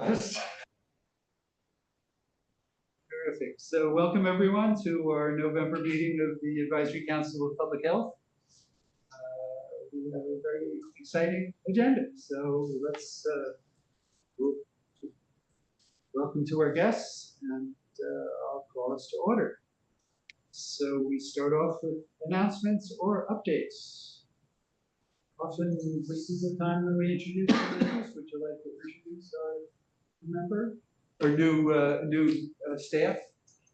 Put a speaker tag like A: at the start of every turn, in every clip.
A: Terrific. So welcome everyone to our November meeting of the Advisory Council of Public Health. We have a very exciting agenda. So let's welcome to our guests, and I'll call us to order. So we start off with announcements or updates. Often this is the time when we introduce the members. Would you like to introduce our member or new staff?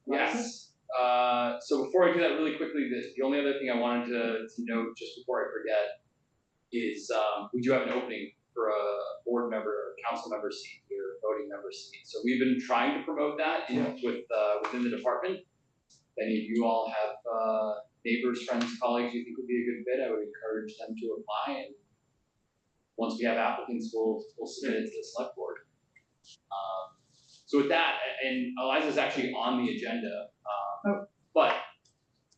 B: Yes. So before I do that really quickly, the only other thing I wanted to note just before I forget is we do have an opening for a board member or council member seat here, voting member seat. So we've been trying to promote that within the department. If any of you all have neighbors, friends, colleagues you think would be a good fit, I would encourage them to apply. And once we have applicants, we'll submit it to the select board. So with that, and Eliza's actually on the agenda, but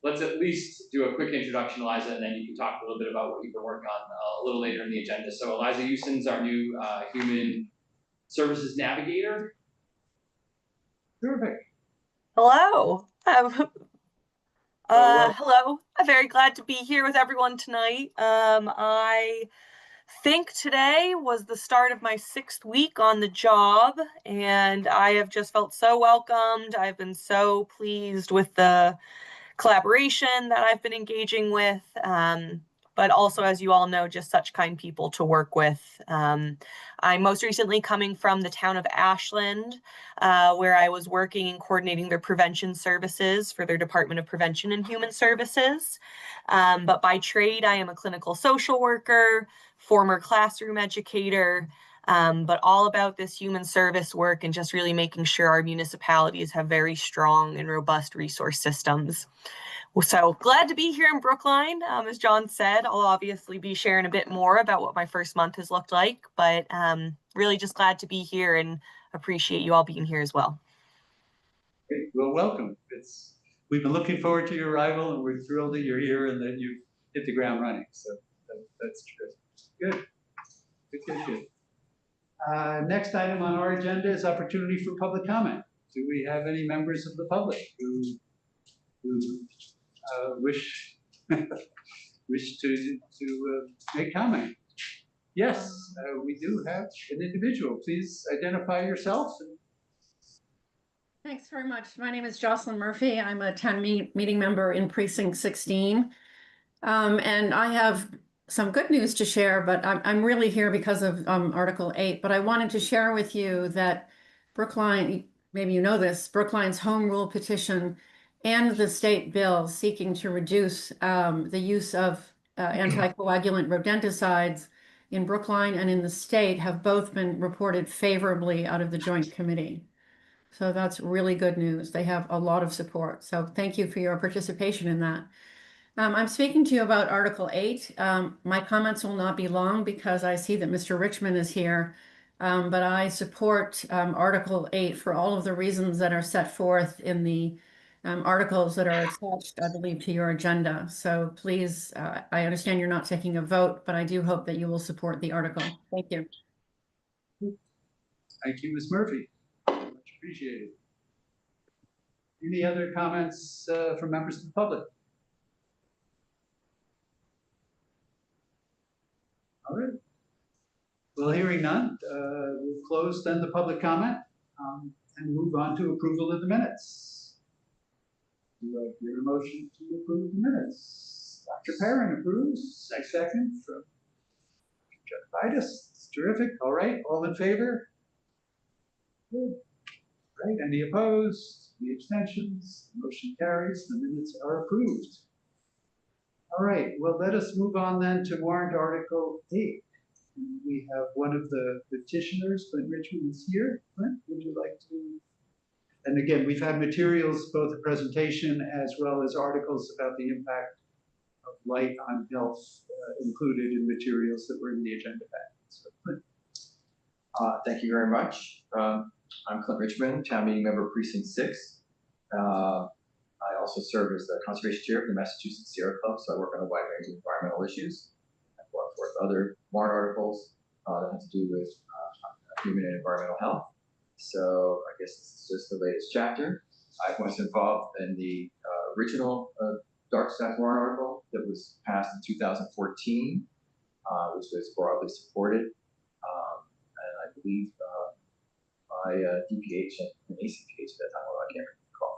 B: let's at least do a quick introduction, Eliza, and then you can talk a little bit about what you've been working on a little later in the agenda. So Eliza Houston's our new Human Services Navigator.
A: Perfect.
C: Hello. Hello. I'm very glad to be here with everyone tonight. I think today was the start of my 6th week on the job, and I have just felt so welcomed. I've been so pleased with the collaboration that I've been engaging with, but also, as you all know, just such kind people to work with. I'm most recently coming from the town of Ashland, where I was working and coordinating their prevention services for their Department of Prevention and Human Services. But by trade, I am a clinical social worker, former classroom educator, but all about this human service work and just really making sure our municipalities have very strong and robust resource systems. So glad to be here in Brookline. As John said, I'll obviously be sharing a bit more about what my first month has looked like, but really just glad to be here and appreciate you all being here as well.
A: Great. Well, welcome. We've been looking forward to your arrival, and we're thrilled that you're here and that you've hit the ground running. So that's good. Good. Next item on our agenda is opportunity for public comment. Do we have any members of the public who wish to make comment? Yes, we do have an individual. Please identify yourself.
D: Thanks very much. My name is Jocelyn Murphy. I'm a town meeting member in Precinct 16. And I have some good news to share, but I'm really here because of Article 8. But I wanted to share with you that Brookline, maybe you know this, Brookline's home rule petition and the state bill seeking to reduce the use of anticoagulant rodenticides in Brookline and in the state have both been reported favorably out of the Joint Committee. So that's really good news. They have a lot of support. So thank you for your participation in that. I'm speaking to you about Article 8. My comments will not be long because I see that Mr. Richmond is here, but I support Article 8 for all of the reasons that are set forth in the articles that are attached, I believe, to your agenda. So please, I understand you're not taking a vote, but I do hope that you will support the article. Thank you.
A: Thank you, Ms. Murphy. Much appreciated. Any other comments from members of the public? All right. Well, hearing none, we'll close then the public comment and move on to approval of the minutes. Do I hear a motion to approve the minutes? Dr. Perrin approves. Second from Vitus. It's terrific. All right. All in favor? Good. Right. Any opposed? Any abstentions? The motion carries. The minutes are approved. All right. Well, let us move on then to warrant Article 8. We have one of the petitioners, Clint Richmond, is here. Clint, would you like to? And again, we've had materials, both a presentation as well as articles about the impact of light on health included in materials that were in the agenda packet. So, Clint.
E: Thank you very much. I'm Clint Richmond, town meeting member Precinct 6. I also serve as the conservation chair for the Massachusetts Sierra Club, so I work on a wide range of environmental issues. I've worked with other warrant articles that have to do with human and environmental health. So I guess this is just the latest chapter. I was involved in the original dark skies warrant article that was passed in 2014, which was broadly supported, and I believe by DPH and ACPH at that time, although I can't recall.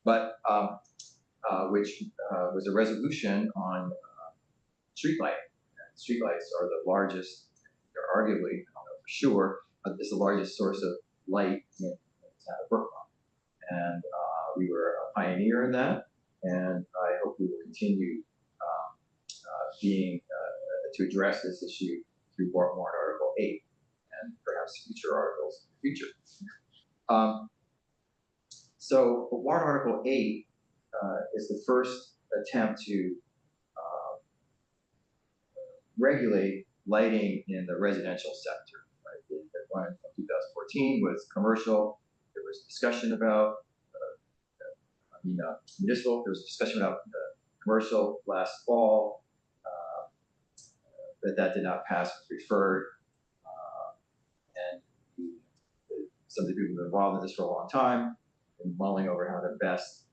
E: But which was a resolution on street lighting. Streetlights are the largest, or arguably, I don't know for sure, is the largest source of light in the town of Brookline. And we were a pioneer in that, and I hope we will continue being to address this issue through warrant article 8 and perhaps future articles in the future. So warrant article 8 is the first attempt to regulate lighting in the residential sector. Right? The one from 2014 was commercial. There was discussion about municipal. There was discussion about commercial last fall, but that did not pass. Was referred, and some of the people who have been involved in this for a long time, and mulling over how to best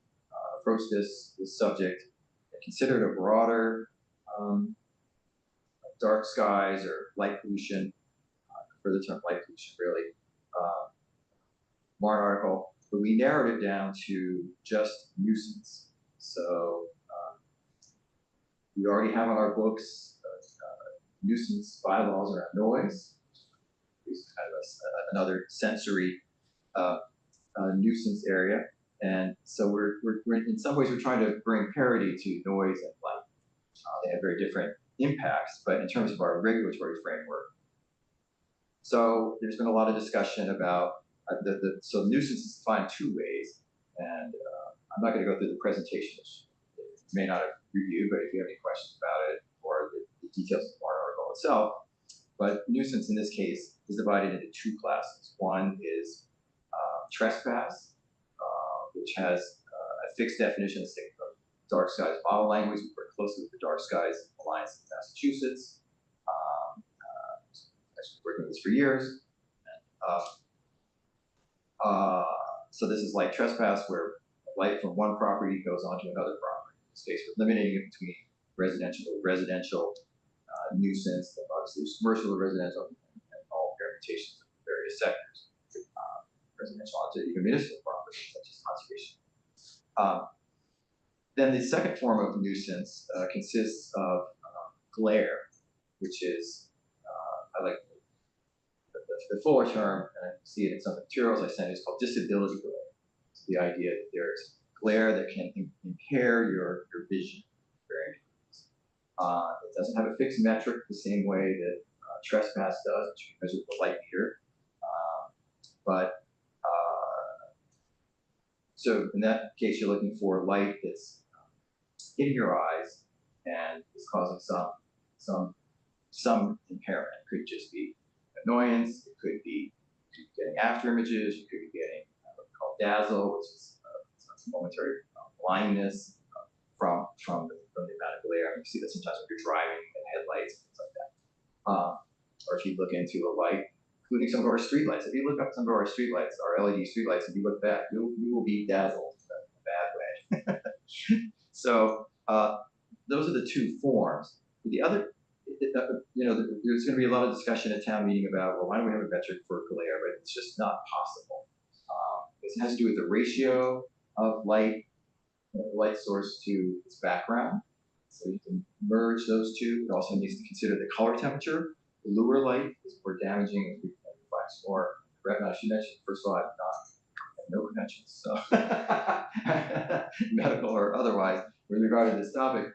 E: approach this subject, and considered a broader dark skies or light pollution, for the term light pollution really, warrant article, but we narrowed it down to just nuisance. So we already have on our books nuisance bylaws around noise. It's kind of another sensory nuisance area, and so we're in some ways we're trying to bring parity to noise and light. They have very different impacts, but in terms of our regulatory framework. So there's been a lot of discussion about so nuisance is defined two ways, and I'm not going to go through the presentation, which you may not have reviewed, but if you have any questions about it or the details of the warrant article itself, but nuisance in this case is divided into two classes. One is trespass, which has a fixed definition of dark skies model language. We work closely with the Dark Skies Alliance in Massachusetts. I've worked with this for years. So this is like trespass, where light from one property goes onto another property. In this case, we're limiting it between residential nuisance, and obviously there's commercial, residential, and all permutations of various sectors. Residential onto even municipal properties, such as conservation. Then the second form of nuisance consists of glare, which is, I like the fuller term, and I see it in some materials I sent, is called disability glare. It's the idea that there's glare that can impair your vision. It doesn't have a fixed metric the same way that trespass does, which you measure with a light meter. So in that case, you're looking for light that's hitting your eyes and is causing some impairment. It could just be annoyance. It could be getting after images. You could be getting what's called dazzle, which is momentary blindness from the amount of glare. And you see that sometimes when you're driving and headlights and things like that. Or if you look into a light, including some of our streetlights. If you look up some of our streetlights, our LED streetlights, if you look back, you will be dazzled in a bad way. So those are the two forms. The other, there's going to be a lot of discussion at town meeting about, well, why don't we have a metric for glare? But it's just not possible. It has to do with the ratio of light source to its background. So you can merge those two. It also needs to consider the color temperature. Bluer light is more damaging and reflects more retina. As you mentioned, first of all, I have no credentials, so medical or otherwise, with regard to this topic.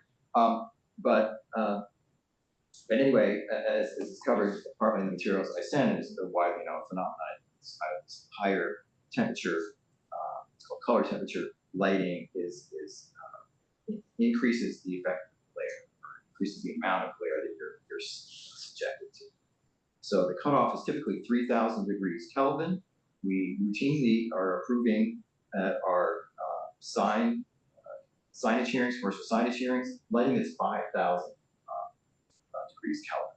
E: But anyway, as is covered partly in the materials I sent, it is a widely known phenomenon. It's higher temperature, it's called color temperature lighting, increases the effect of glare, or increases the amount of glare that you're subjected to. So the cutoff is typically 3,000 degrees Kelvin. We routinely are approving our signage hearings, commercial signage hearings, lighting is 5,000 degrees Kelvin,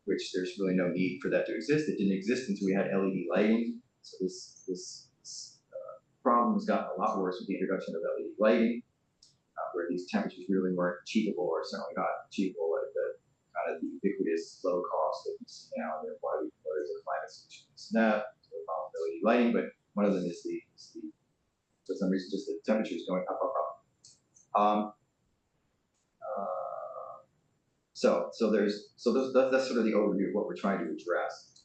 E: which there's really no need for that to exist. It didn't exist until we had LED lighting So this problem has gotten a lot worse with the introduction of LED lighting, where these temperatures really weren't achievable, or certainly not achievable at the kind of the ubiquitous low cost that we see now. And why there's a climate solution to that, so the problem with LED lighting, but one of them is the for some reason just the temperature is going up, up, up. That's sort of the overview of what we're trying to address.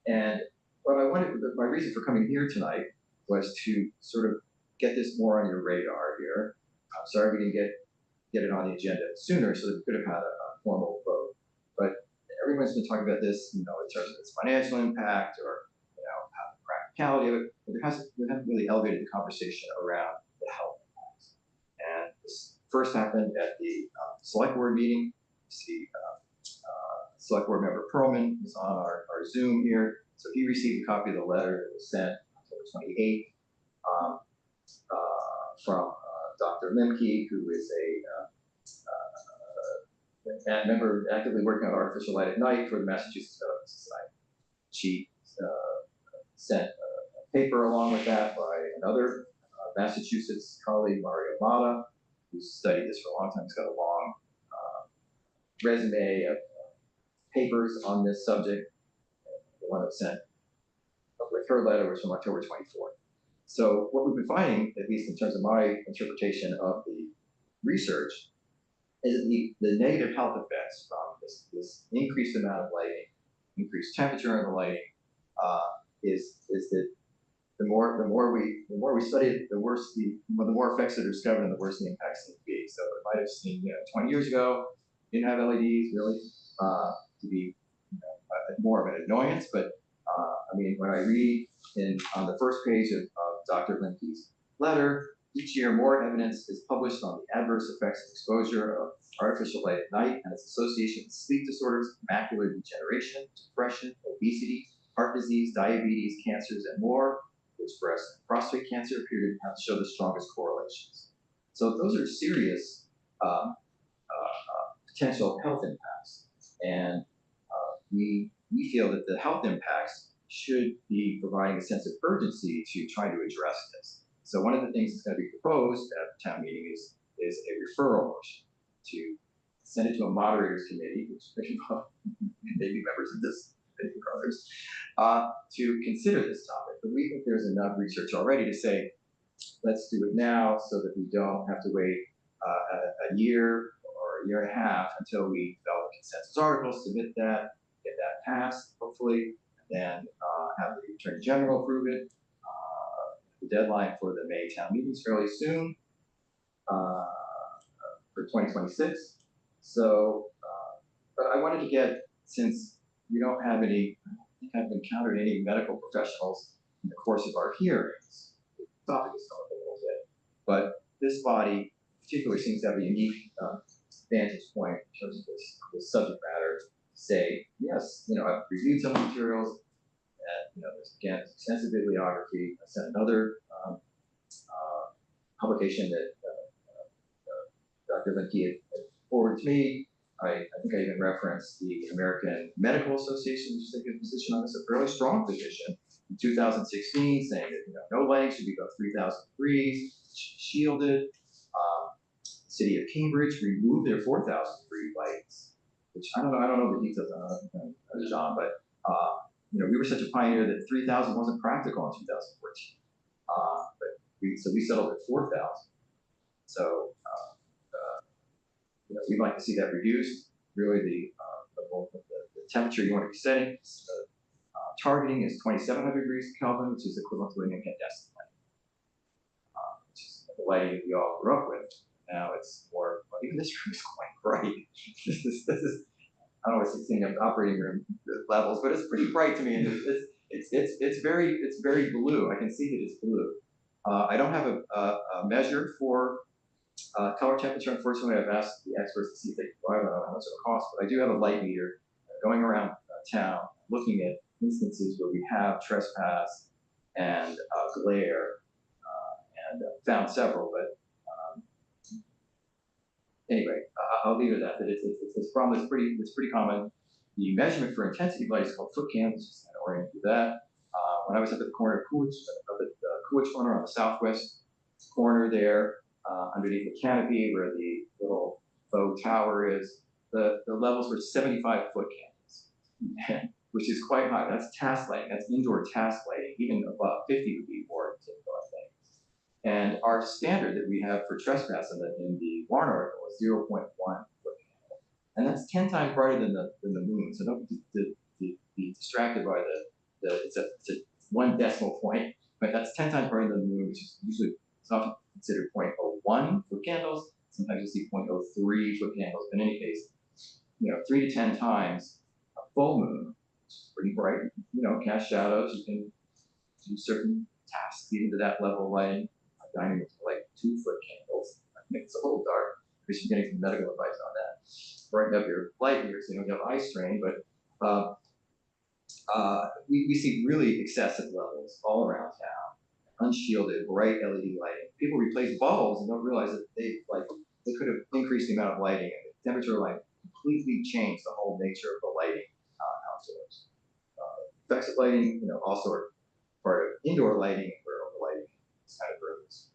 E: And what I wanted, my reason for coming here tonight was to sort of get this more on your radar here. I'm sorry we didn't get it on the agenda sooner, so that we could have had a formal vote. But everyone's been talking about this, in terms of its financial impact or how the practicality of it. But we haven't really elevated the conversation around the health impacts. And this first happened at the select board meeting. You see, select board member Perlman is on our Zoom here. So he received a copy of the letter that was sent October 28th from Dr. Lemke, who is a member actively working on artificial light at night for the Massachusetts Medical Society. She sent a paper along with that by another Massachusetts colleague, Mario Mata, who's studied this for a long time. He's got a long resume of papers on this subject. The one that sent with her letter was from October 24th. So what we've been finding, at least in terms of my interpretation of the research, is that the negative health effects from this increased amount of lighting, increased temperature in the lighting, is that the more we study it, the more effects that are discovered and the worse the impacts seem to be. So it might have seen 20 years ago, didn't have LEDs really to be more of an annoyance, but I mean, when I read on the first page of Dr. Lemke's letter, each year more evidence is published on the adverse effects of exposure of artificial light at night and its association with sleep disorders, macular degeneration, depression, obesity, heart disease, diabetes, cancers, and more, which breast and prostate cancer appear to have show the strongest correlations. So those are serious potential health impacts, and we feel that the health impacts should be providing a sense of urgency to try to address this. So one of the things that's going to be proposed at the town meeting is a referral motion to send it to a moderators committee, which may be members of this committee or others, to consider this topic. But we think there's enough research already to say, let's do it now so that we don't have to wait a year or a year and a half until we develop a consensus article, submit that, get that passed, hopefully, and then have the Attorney General approve it. The deadline for the May town meeting is fairly soon, for 2026. So, but I wanted to get, since we don't have any, I don't think I've encountered any medical professionals in the course of our hearings. The topic is going a little bit, but this body particularly seems to have a unique vantage point in terms of this subject matter. Say, yes, I've reviewed some materials, and there's again extensive bibliography. I sent another publication that Dr. Lemke had forwarded to me. I think I even referenced the American Medical Association, which is taking a position on this, a fairly strong position in 2016, saying that no lighting should be above 3,000 degrees, shielded. The city of Cambridge removed their 4,000 degree lights, which I don't know the details on, John, but we were such a pioneer that 3,000 wasn't practical in 2014. But we settled at 4,000. So we'd like to see that reduced. Really, the temperature you want to be setting, targeting is 2,700 degrees Kelvin, which is equivalent to an incandescent light, which is the lighting that we all grew up with. Now it's more, well, even this room is quite bright. this is I don't know what it's saying of operating room levels, but it's pretty bright to me, and it's very blue. I can see that it's blue. I don't have a measure for color temperature. Unfortunately, I've asked the experts to see if they can provide. I don't know how much it'll cost, but I do have a light meter going around town, looking at instances where we have trespass and glare, and found several. But anyway, I'll leave it at that. It's a problem that's pretty common. The measurement for intensity light is called foot candles, just kind of oriented to that. when I was up at the corner of Coolidge, up at Coolidge Corner on the southwest corner there, underneath the canopy where the little faux tower is, the levels were 75-foot candles, which is quite high. That's task lighting, that's indoor task lighting. Even above 50 would be more typical, I think. And our standard that we have for trespass in the Warren article is 0.1 foot candle. And that's 10 times brighter than the moon. So don't be distracted by it's a 1 decimal point, but that's 10 times brighter than the moon, which is usually, it's often considered 0.01 foot candles. Sometimes you see 0.03 foot candles. But in any case, 3 to 10 times a full moon, which is pretty bright. Cast shadows. You can do certain tasks even to that level of lighting. Dining with like 2 foot candles. I think it's a little dark because you're getting some medical advice on that. Brighten up your light here so you don't get eye strain. But we see really excessive levels all around town. Unshielded, bright LED lighting. People replace bulbs and don't realize that they could have increased the amount of lighting, and the temperature light completely changed the whole nature of the lighting outdoors. Effects of lighting, also are part of indoor lighting, where overlighting is kind of ruins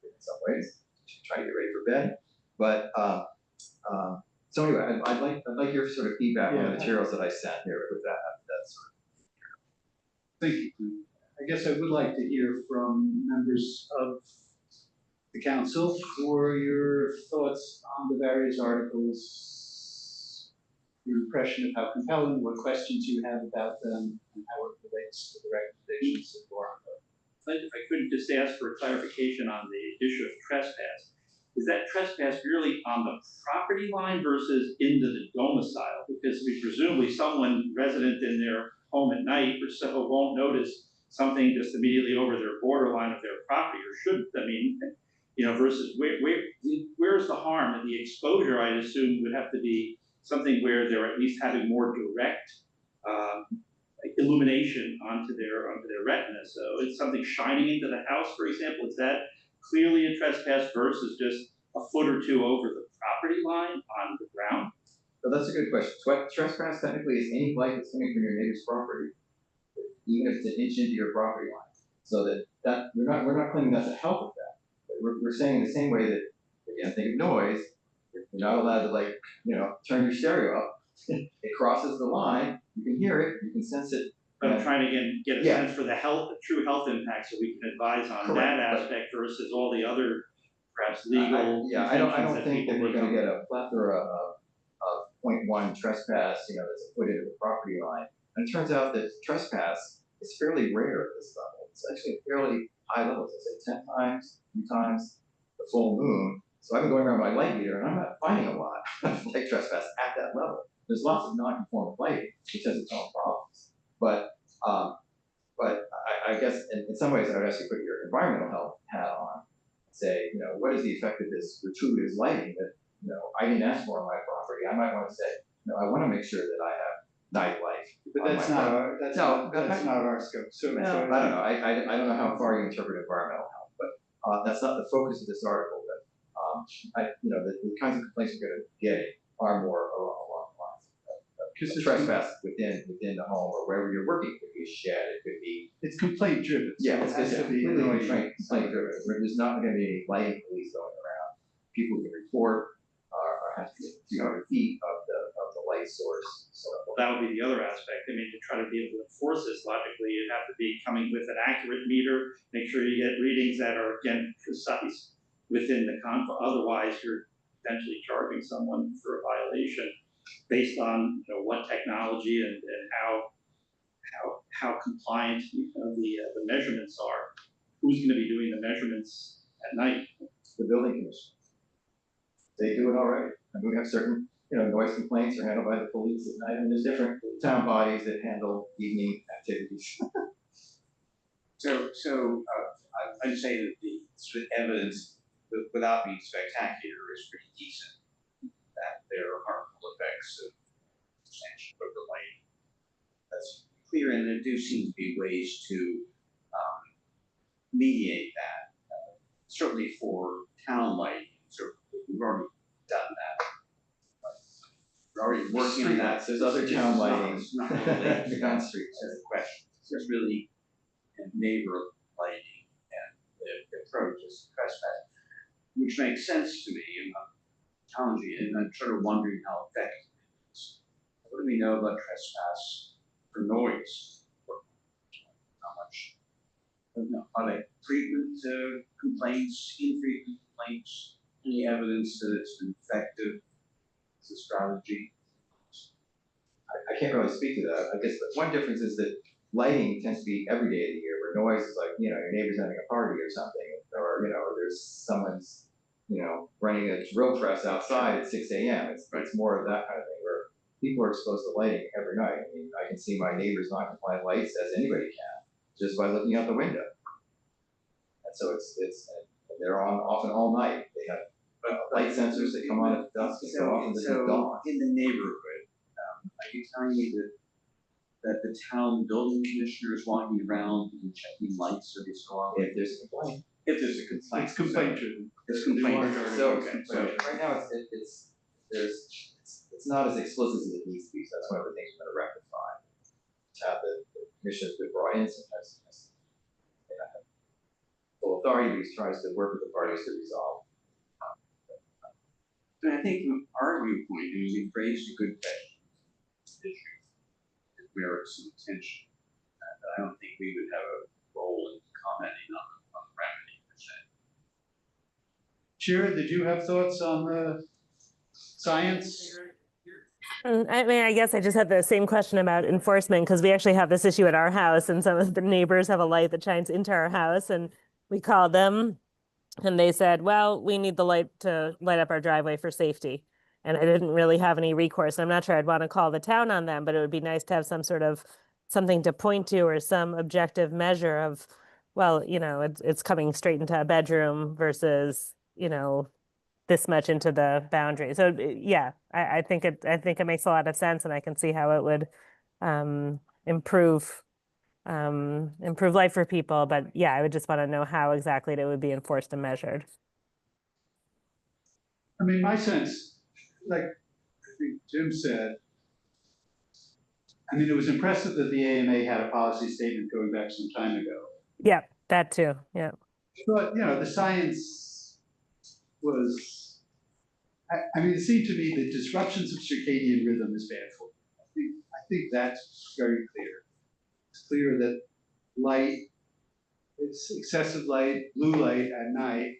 E: in some ways. Trying to get ready for bed, but so anyway, I'd like your sort of feedback on the materials that I sent here with that sort of.
A: Thank you, Clint. I guess I would like to hear from members of the council for your thoughts on the various articles, your impression of how compelling, what questions you have about them, and how it relates to the recommendations of Warren.
F: If I could just ask for clarification on the issue of trespass. Is that trespass really on the property line versus into the domicile? Because presumably someone resident in their home at night or so won't notice something just immediately over their borderline of their property, or shouldn't. I mean, versus where's the harm? And the exposure, I'd assume, would have to be something where they're at least having more direct illumination onto their retina. So it's something shining into the house, for example. Is that clearly a trespass versus just a foot or two over the property line on the ground?
E: So that's a good question. Trespass technically is any light that's coming from your neighbor's property, even if it's an inch into your property line. So that we're not claiming that's a health effect. But we're saying in the same way that, again, think of noise. You're not allowed to turn your stereo up. It crosses the line. You can hear it. You can sense it.
F: But I'm trying to get a sense for the true health impact, so we can advise on
E: Correct,
F: that aspect versus all the other perhaps legal.
E: I don't think that we're going to get a plethora of 0.1 trespass, that's put into the property line. And it turns out that trespass is fairly rare at this level. It's actually a fairly high level. As I say, 10 times, 2 times the full moon. So I've been going around my light meter, and I'm not finding a lot of light trespass at that level. There's lots of non-conforming lighting, which has its own problems. But I guess in some ways I would actually put your environmental health hat on and say, what is the effect of this gratuitous lighting that, I didn't ask for on my property. I might want to say, I want to make sure that I have nightlife.
A: But that's not our scope. So,
E: I don't know. I don't know how far you interpret environmental health, but that's not the focus of this article. But the kinds of complaints we're going to get are more along the lines of trespass within the home or wherever you're working. It could be a shed. It could be.
A: It's complaint driven.
E: Yeah,
A: so
E: it's completely complaint driven. There's not going to be any lighting police going around. People can report or have to get 200 feet of the light source. So
F: That would be the other aspect. I mean, to try to be able to enforce this logically, you'd have to be coming with an accurate meter, make sure you get readings that are, again, precise within the confines. Otherwise, you're potentially charging someone for a violation based on what technology and how compliant the measurements are. Who's going to be doing the measurements at night?
E: the building commission. They do it already. And we have certain, noise complaints are handled by the police at night, and there's different town bodies that handle evening activities.
G: I'd say that the sort of evidence, without being spectacular, is pretty decent that there are harmful effects of expansion of the lighting. That's clear, and there do seem to be ways to mediate that. Certainly for town lighting, we've already done that. We're already working on that.
E: There's other town lighting.
G: It's not related
E: on streets.
G: as a question. There's really and neighbor lighting and the approach is trespass, which makes sense to me and I'm challenging it, and I'm sort of wondering how effective it is. What do we know about trespass for noise? How much? I don't know. Are they frequent complaints, infrequent complaints? Any evidence that it's been effective as a strategy?
E: I can't really speak to that. I guess the one difference is that lighting tends to be every day of the year, where noise is like, your neighbor's having a party or something, or, or there's someone's, running a drill press outside at 6 a.m. It's more of that kind of thing, where people are exposed to lighting every night. I mean, I can see my neighbor's non-compliant lights as anybody can, just by looking out the window. And so and they're on often all night. They have light sensors that come on at dusk and go off in the dawn.
G: In the neighborhood, are you telling me that the town building commissioner is walking around and checking lights every so often?
E: If there's a complaint.
G: If there's a complaint.
A: It's complaint driven.
G: It's complaint.
E: So,
G: Okay,
E: so right now it's not as explicit as it needs to be. So that's one of the things we're going to rectify. To have the commissioners been brought in sometimes. They don't have full authority, but he tries to work with the parties to resolve.
G: And I think from our viewpoint, we raised a good question. Issue that merits some attention. And I don't think we would have a role in commenting on the remedy per se.
A: Shira, did you have thoughts on the science?
H: I mean, I guess I just had the same question about enforcement because we actually have this issue at our house and some of the neighbors have a light that shines into our house and we called them and they said, well, we need the light to light up our driveway for safety. And I didn't really have any recourse. I'm not sure I'd want to call the town on them, but it would be nice to have some sort of something to point to or some objective measure of, well, it's coming straight into a bedroom versus, this much into the boundary. So yeah, I think it makes a lot of sense and I can see how it would improve life for people. But yeah, I would just want to know how exactly it would be enforced and measured.
A: I mean, my sense, like I think Jim said, I mean, it was impressive that the AMA had a policy statement going back some time ago.
H: Yeah, that too. Yeah.
A: But, the science was, I mean, it seemed to me that disruptions of circadian rhythm is bad for you. I think that's very clear. It's clear that excessive light, blue light at night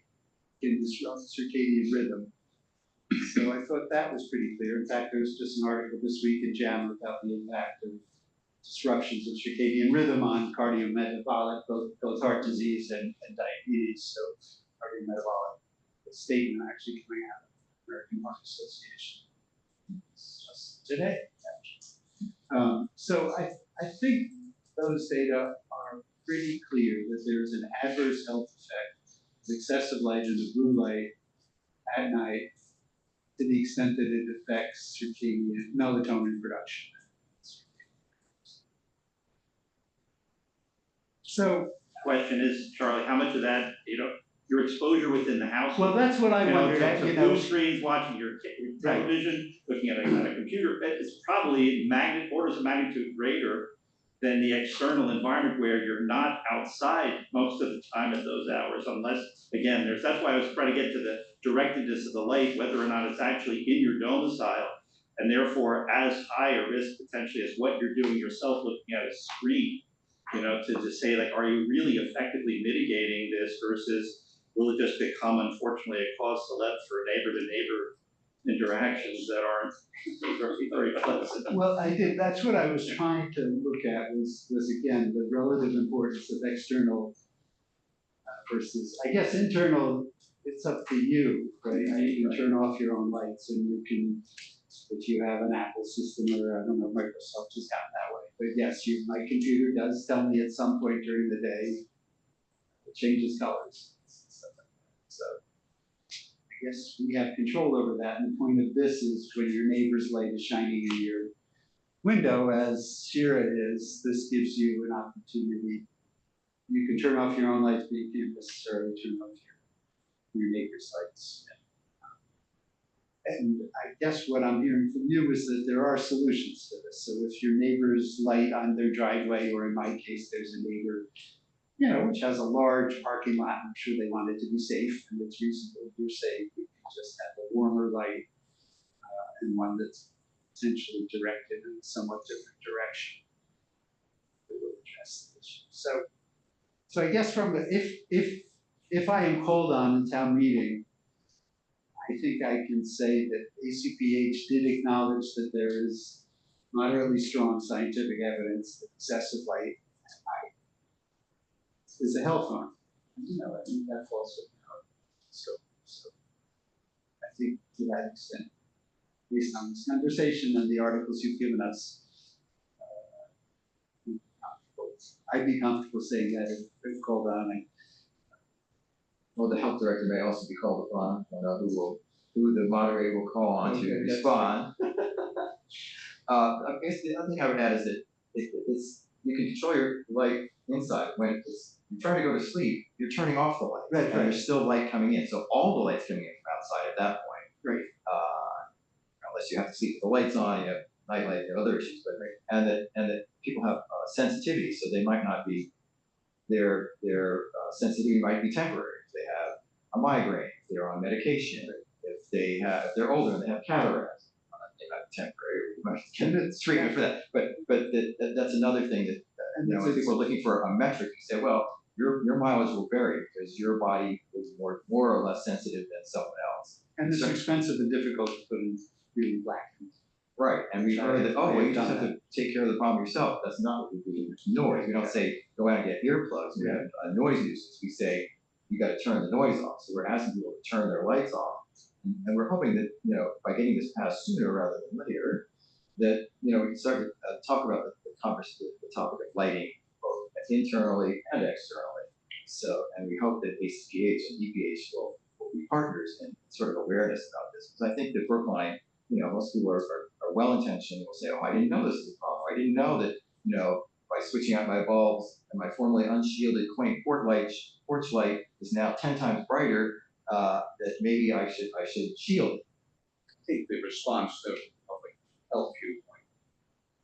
A: can disrupt circadian rhythm. So I thought that was pretty clear. In fact, there was just an article this week in JAMA about the impact of disruptions of circadian rhythm on cardiometabolic, both heart disease and diabetes. So cardiometabolic statement actually coming out of the American Heart Association just today, actually. So I think those data are pretty clear that there is an adverse health effect of excessive light and the blue light at night to the extent that it affects circadian melatonin production. So,
F: Question is, Charlie, how much of that, your exposure within the house?
A: well, that's what I wondered.
F: To blue screens, watching your television, looking at a computer, it's probably orders of magnitude greater than the external environment where you're not outside most of the time at those hours, unless, again, that's why I was trying to get to the directedness of the light, whether or not it's actually in your domicile, and therefore as high a risk potentially as what you're doing yourself looking at a screen, to say, like, are you really effectively mitigating this versus will it just become, unfortunately, a cause célèbre for neighbor-to-neighbor interactions that aren't very, very pleasant?
A: Well, that's what I was trying to look at was again, the relative importance of external versus, I guess, internal, it's up to you, right? You can turn off your own lights and you can, if you have an Apple system or I don't know, Microsoft has gotten that way. But yes, my computer does tell me at some point during the day, it changes colors and stuff like that. So I guess we have control over that. And the point of this is when your neighbor's light is shining in your window, as Shira is, this gives you an opportunity. You can turn off your own lights, but you can't necessarily turn off your neighbor's lights. And I guess what I'm hearing from you is that there are solutions to this. So if your neighbor's light on their driveway, or in my case, there's a neighbor which has a large parking lot. I'm sure they want it to be safe, and it's reasonable. You're safe. We can just have a warmer light and one that's potentially directed in a somewhat different direction. It will address the issue. So I guess if I am called on in town meeting, I think I can say that ACPH did acknowledge that there is moderately strong scientific evidence that excessive light at night is a health harm. I think that falls within our scope. So I think to that extent, based on this conversation and the articles you've given us, I'd be comfortable saying that if called on.
E: Well, the health director may also be called upon, who the moderator will call on to respond. I guess the other thing I would add is that it's, you can control your light inside. When you're trying to go to sleep, you're turning off the light.
A: Right,
E: and
A: right.
E: there's still light coming in. So all the light's coming in from outside at that point.
A: Right.
E: Unless you have to sleep with the lights on, you have night light, you have other issues. But and that people have sensitivity, so they might not be their sensitivity might be temporary. If they have a migraine, if they're on medication, if they're older and they have cataracts, they might be temporary. You might get treatment for that. But that's another thing that if we're looking for a metric, you say, well, your mileage will vary because your body is more or less sensitive than someone else.
A: And it's expensive and difficult to put in really black.
E: Right, and we've heard that, well, you just have to take care of the problem yourself. That's not what we do with noise. We don't say, go out and get earplugs. We have a noise nuisance. We say, you got to turn the noise off. So we're asking people to turn their lights off. And we're hoping that, by getting this passed sooner rather than later, that, we can start to talk about the topic of lighting, both internally and externally. So, and we hope that ACPH and EPH will be partners in sort of awareness about this. Because I think that Brookline, most people are well-intentioned and will say, oh, I didn't know this was a problem. I didn't know that, by switching out my bulbs and my formerly unshielded quaint porch light is now 10 times brighter, that maybe I should shield it.
G: I think the response to public health viewpoint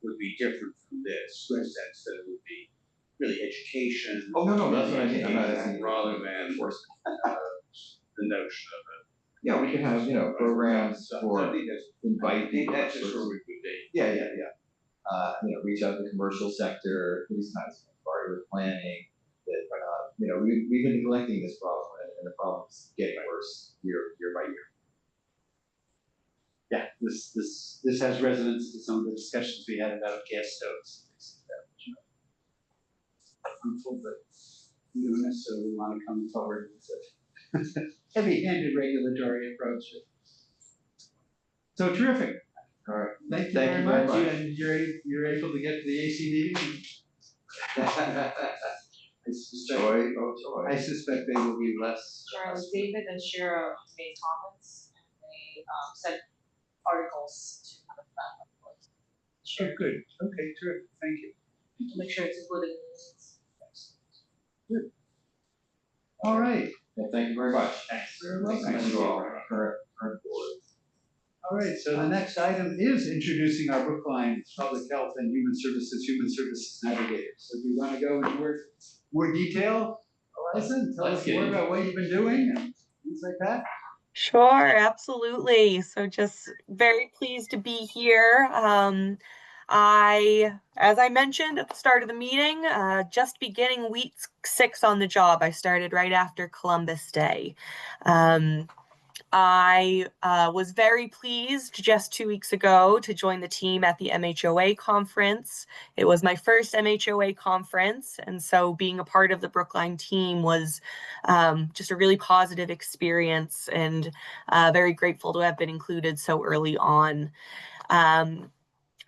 G: would be different from this, in the sense that it would be really education.
E: Oh, no, that's what I mean. I'm not
G: education
E: asking
G: rather than the notion of it.
E: Yeah, we could have, programs for
G: I think
E: invite people.
G: that's just where we could be.
E: Yeah. Reach out to the commercial sector, these kinds of things, part of the planning. That we've been neglecting this problem, and the problem's getting worse year by year.
A: Yeah, this has resonance to some of the discussions we had about gas stoves. Harmful, but we don't necessarily want to come forward with a heavy-handed regulatory approach. So terrific.
E: All right.
A: Thank you very much. And you're able to get to the AC meeting. I suspect they will be less.
I: Charles, David and Shira made comments, and they sent articles to kind of back up what.
A: Sure, good. Okay, terrific. Thank you.
I: To make sure it's included in the minutes.
A: Good. All right.
E: Well, thank you very much.
A: Thanks. Very welcome.
E: Thank you all. Current board.
A: All right, so the next item is introducing our Brookline Public Health and Human Services Navigator. So do you want to go into more detail, Eliza? Tell us more about what you've been doing and things like that.
C: Sure, absolutely. So just very pleased to be here. As I mentioned at the start of the meeting, just beginning week 6 on the job. I started right after Columbus Day. I was very pleased just 2 weeks ago to join the team at the MHOA conference. It was my first MHOA conference, and so being a part of the Brookline team was just a really positive experience, and very grateful to have been included so early on.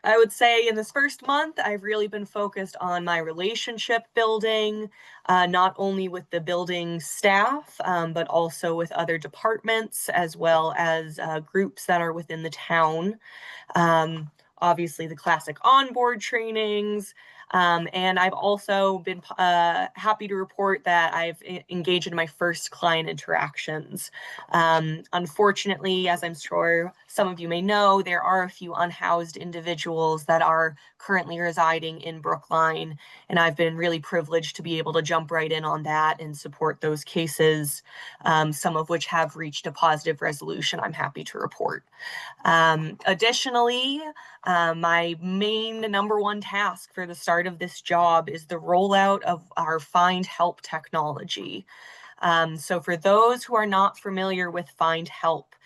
C: I would say in this first month, I've really been focused on my relationship building, not only with the building staff, but also with other departments, as well as groups that are within the town. Obviously, the classic onboard trainings, And I've also been happy to report that I've engaged in my first client interactions. Unfortunately, as I'm sure some of you may know, there are a few unhoused individuals that are currently residing in Brookline, and I've been really privileged to be able to jump right in on that and support those cases, some of which have reached a positive resolution, I'm happy to report. Additionally, my main number one task for the start of this job is the rollout of our Find Help technology. So for those who are not familiar with Find Help,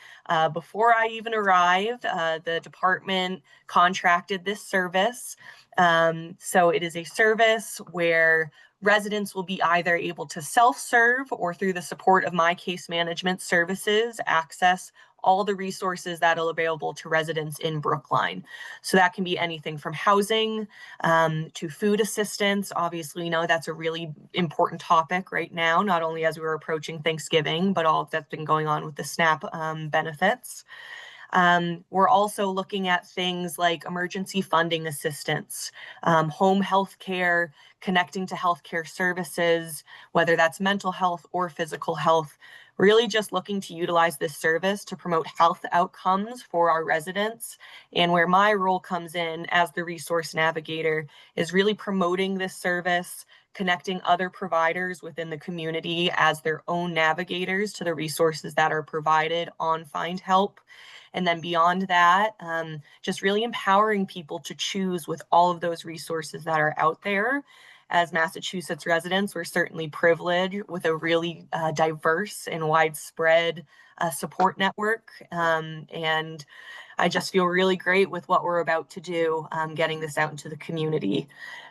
C: before I even arrived, the department contracted this service. So it is a service where residents will be either able to self-serve or through the support of my case management services, access all the resources that are available to residents in Brookline. So that can be anything from housing to food assistance. Obviously, we know that's a really important topic right now, not only as we're approaching Thanksgiving, but all that's been going on with the SNAP benefits. We're also looking at things like emergency funding assistance, home health care, connecting to healthcare services, whether that's mental health or physical health, really just looking to utilize this service to promote health outcomes for our residents. And where my role comes in as the resource navigator is really promoting this service, connecting other providers within the community as their own navigators to the resources that are provided on Find Help. And then beyond that, just really empowering people to choose with all of those resources that are out there. As Massachusetts residents, we're certainly privileged with a really diverse and widespread support network. And I just feel really great with what we're about to do, getting this out into the community.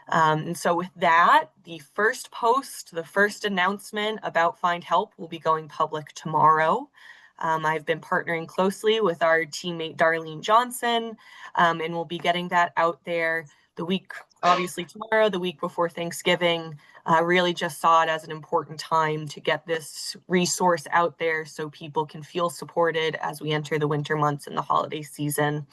C: And so with that, the first post, the first announcement about Find Help will be going public tomorrow. I've been partnering closely with our teammate Darlene Johnson, and we'll be getting that out there the week, obviously tomorrow, the week before Thanksgiving. Really just saw it as an important time to get this resource out there so people can feel supported as we enter the winter months and the holiday season.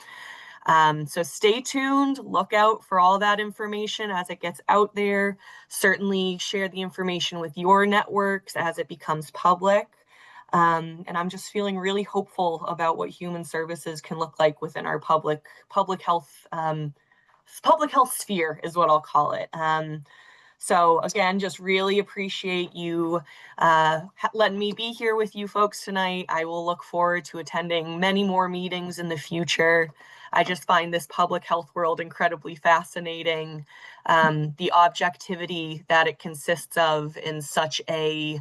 C: So stay tuned, look out for all that information as it gets out there. Certainly share the information with your networks as it becomes public. And I'm just feeling really hopeful about what human services can look like within our public health sphere is what I'll call it. So again, just really appreciate you letting me be here with you folks tonight. I will look forward to attending many more meetings in the future. I just find this public health world incredibly fascinating. The objectivity that it consists of in such a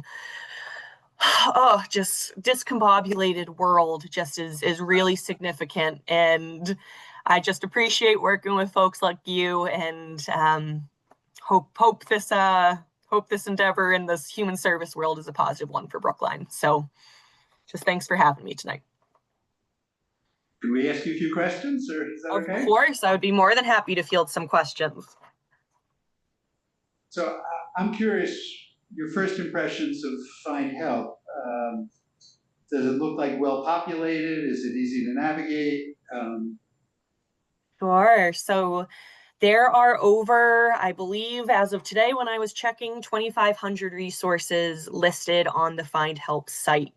C: just discombobulated world just is really significant. And I just appreciate working with folks like you, and hope this endeavor in this human service world is a positive one for Brookline. So just thanks for having me tonight.
A: Can we ask you a few questions, or is that okay?
C: Of course, I would be more than happy to field some questions.
A: So I'm curious, your first impressions of Find Help. Does it look like well populated? Is it easy to navigate?
C: Sure. So there are over, I believe, as of today when I was checking, 2,500 resources listed on the Find Help site.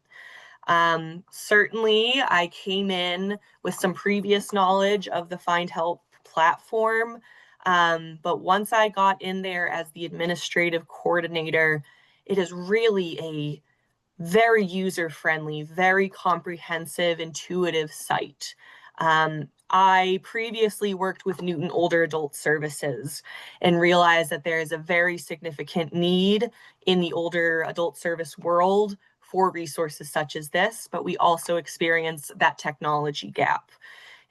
C: Certainly, I came in with some previous knowledge of the Find Help platform, but once I got in there as the administrative coordinator, it is really a very user-friendly, very comprehensive, intuitive site. I previously worked with Newton Older Adult Services and realized that there is a very significant need in the older adult service world for resources such as this, but we also experience that technology gap.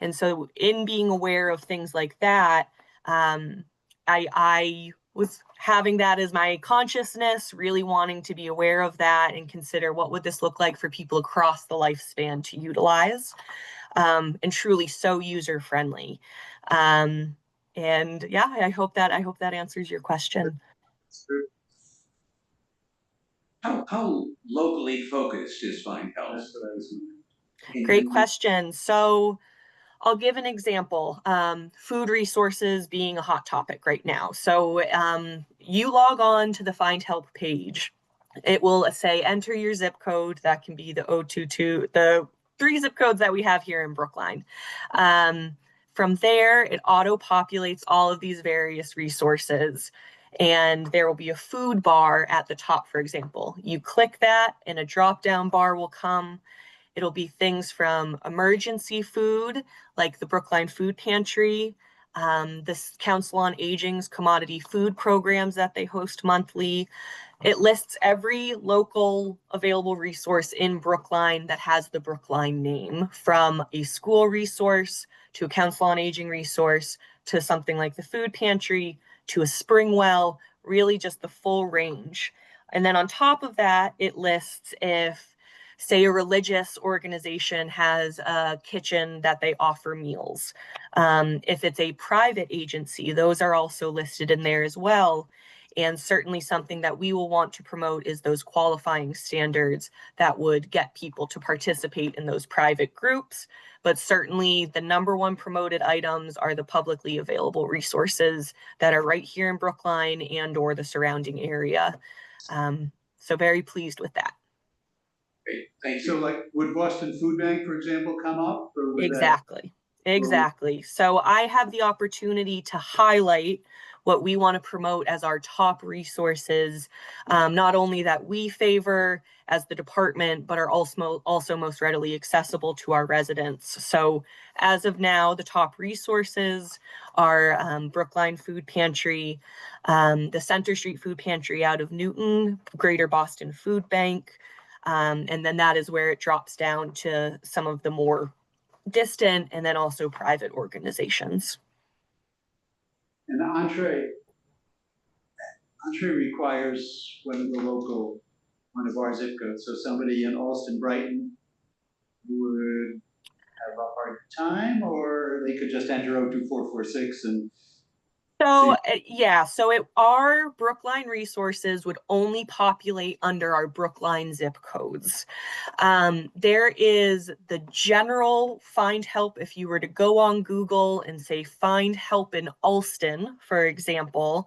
C: And so in being aware of things like that, I was having that as my consciousness, really wanting to be aware of that and consider what would this look like for people across the lifespan to utilize, and truly so user-friendly. And yeah, I hope that answers your question.
G: How locally focused is Find Help?
A: That's what I was wondering.
C: Great question. So I'll give an example. Food resources being a hot topic right now. So you log on to the Find Help page. It will say enter your zip code. That can be the 022, the 3 zip codes that we have here in Brookline. From there, it auto-populates all of these various resources. And there will be a food bar at the top, for example. You click that and a drop-down bar will come. It'll be things from emergency food, like the Brookline Food Pantry, the Council on Aging's commodity food programs that they host monthly. It lists every local available resource in Brookline that has the Brookline name, from a school resource to a Council on Aging resource to something like the food pantry to a spring well, really just the full range. And then on top of that, it lists if, say, a religious organization has a kitchen that they offer meals. If it's a private agency, those are also listed in there as well. And certainly something that we will want to promote is those qualifying standards that would get people to participate in those private groups. But certainly the #1 promoted items are the publicly available resources that are right here in Brookline and or the surrounding area. So very pleased with that.
G: Great, thank
A: So
G: you.
A: like, would Boston Food Bank, for example, come up? Or would that-
C: Exactly. So I have the opportunity to highlight what we want to promote as our top resources, not only that we favor as the department, but are also most readily accessible to our residents. So as of now, the top resources are Brookline Food Pantry, the Center Street Food Pantry out of Newton, Greater Boston Food Bank, and then that is where it drops down to some of the more distant and then also private organizations.
A: And the entree requires one of our zip codes. So somebody in Alston, Brighton would have a hard time, or they could just enter 02446 and.
C: So our Brookline resources would only populate under our Brookline zip codes. There is the general Find Help. If you were to go on Google and say Find Help in Alston, for example,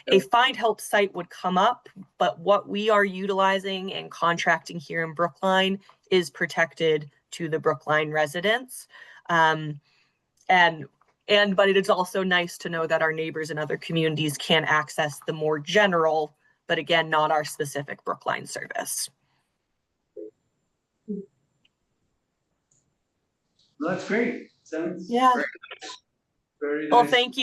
C: a Find Help site would come up, but what we are utilizing and contracting here in Brookline is protected to the Brookline residents. But it is also nice to know that our neighbors in other communities can access the more general, but again, not our specific Brookline service.
A: Well, that's great. Sounds
C: Yeah.
A: very nice.
C: Well, thank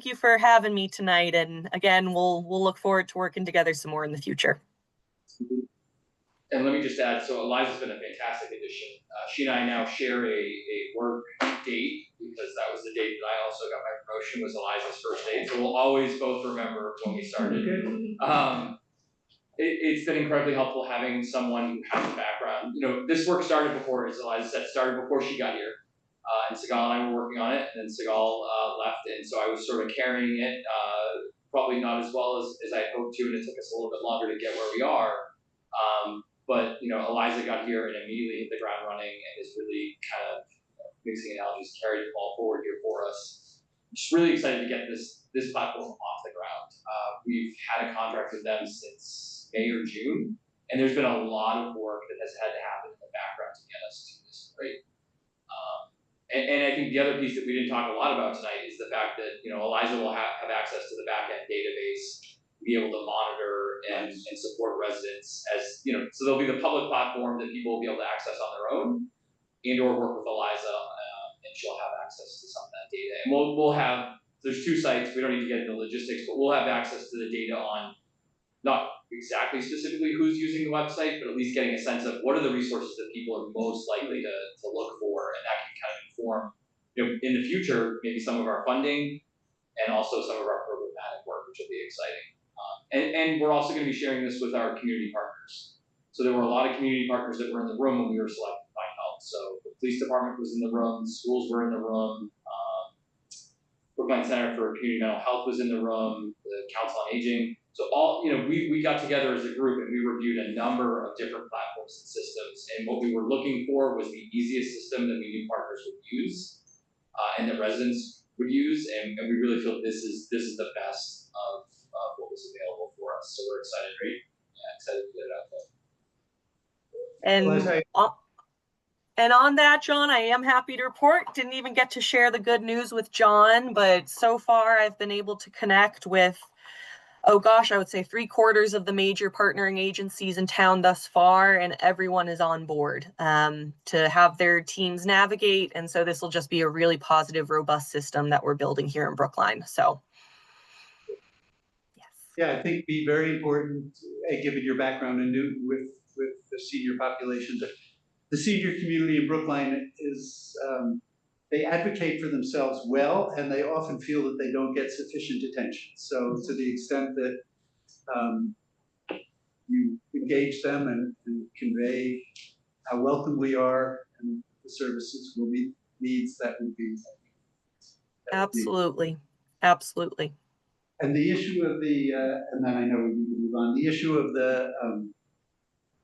C: you for having me tonight. And again, we'll look forward to working together some more in the future.
B: And let me just add, so Eliza's been a fantastic addition. She and I now share a work date, because that was the date that I also got my promotion, was Eliza's first date. So we'll always both remember when we started.
A: Okay.
B: It's been incredibly helpful having someone who has a background. You know, this work started before, as Eliza said, started before she got here. And Sigal and I were working on it, and then Sigal left, and so I was sort of carrying it, probably not as well as I hoped to, and it took us a little bit longer to get where we are. But you know, Eliza got here and immediately hit the ground running and is really kind of, mixing analogies, carried the ball forward here for us. I'm just really excited to get this platform off the ground. We've had a contract with them since May or June, and there's been a lot of work that has had to happen in the background to get us to this point. And I think the other piece that we didn't talk a lot about tonight is the fact that, you know, Eliza will have access to the back-end database, be able to monitor and support residents as, you know, so there'll be the public platform that people will be able to access on their own, and or work with Eliza, and she'll have access to some of that data. And we'll have, there's 2 sites, we don't need to get into logistics, but we'll have access to the data on not exactly specifically who's using the website, but at least getting a sense of what are the resources that people are most likely to look for, and that can kind of inform, you know, in the future, maybe some of our funding and also some of our programmatic work, which will be exciting. And we're also going to be sharing this with our community partners. So there were a lot of community partners that were in the room when we were selecting Find Help. So the police department was in the room, schools were in the room, Brookline Center for Community Mental Health was in the room, the Council on Aging. So all, you know, we got together as a group and we reviewed a number of different platforms and systems. And what we were looking for was the easiest system that we knew partners would use. and that residents would use, and we really feel this is the best of what was available for us. So we're excited, right? Yeah, excited to get it out there.
A: Well, as I-
C: And on that, John, I am happy to report, didn't even get to share the good news with John, but so far I've been able to connect with, oh gosh, I would say 3/4 of the major partnering agencies in town thus far, and everyone is on board to have their teams navigate. And so this will just be a really positive, robust system that we're building here in Brookline. So, yes.
A: Yeah, I think be very important, given your background and with the senior population, that the senior community in Brookline is, they advocate for themselves well, and they often feel that they don't get sufficient attention. So to the extent that you engage them and convey how welcome we are and the services will meet needs, that would be.
C: Absolutely. Absolutely.
A: And the issue of the, and then I know we need to move on, the issue of the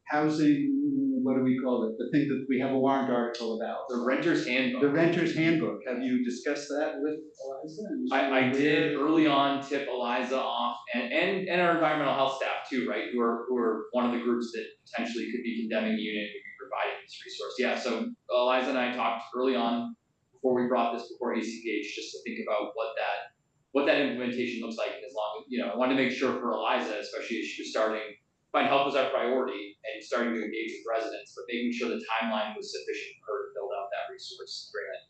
A: housing, what do we call it? The thing that we have a warrant article about.
B: The renter's handbook.
A: The renter's handbook. Have you discussed that with Eliza?
B: I did early on tip Eliza off and our environmental health staff too, right? Who are one of the groups that potentially could be condemning the unit if we providing this resource. Yeah, so Eliza and I talked early on before we brought this before ACPH just to think about what that implementation looks like. And as long as, I wanted to make sure for Eliza, especially as she was starting, find help was our priority and starting to engage with residents, but making sure the timeline was sufficient for her to build out that resource and bring that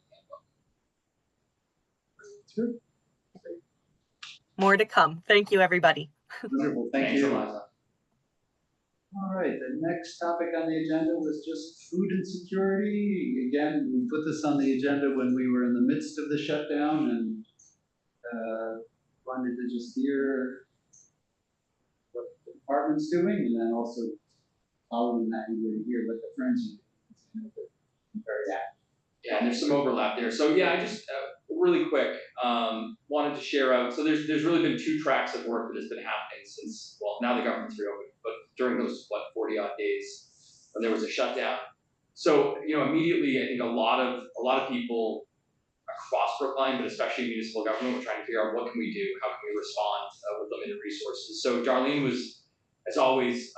B: handbook.
C: More to come. Thank you, everybody.
A: Wonderful, thank
B: Thanks,
A: you.
B: Eliza.
A: All right, the next topic on the agenda was just food insecurity. Again, we put this on the agenda when we were in the midst of the shutdown and wanted to just hear what the department's doing, and then also following that, we would hear what the friends are doing. Very active.
B: Yeah, and there's some overlap there. So yeah, I just really quick wanted to share out. So there's really been 2 tracks of work that has been happening since, well, now the government's reopened, but during those 40 odd days when there was a shutdown. So immediately I think a lot of people across Brookline, but especially municipal government, were trying to figure out what can we do, how can we respond with limited resources. So Darlene was, as always,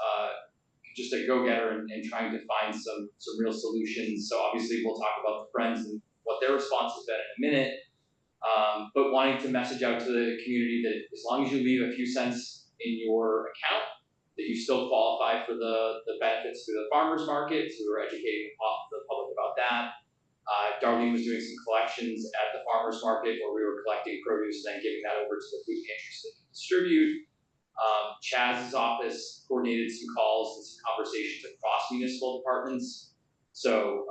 B: just a go-getter and trying to find some real solutions. So obviously we'll talk about the Friends and what their response has been in a minute, but wanting to message out to the community that as long as you leave a few cents in your account, that you still qualify for the benefits through the farmers market. So we were educating the public about that. Darlene was doing some collections at the farmers market where we were collecting produce and then giving that over to the food pantries so they can distribute. Chaz's office coordinated some calls and some conversations across municipal departments. So,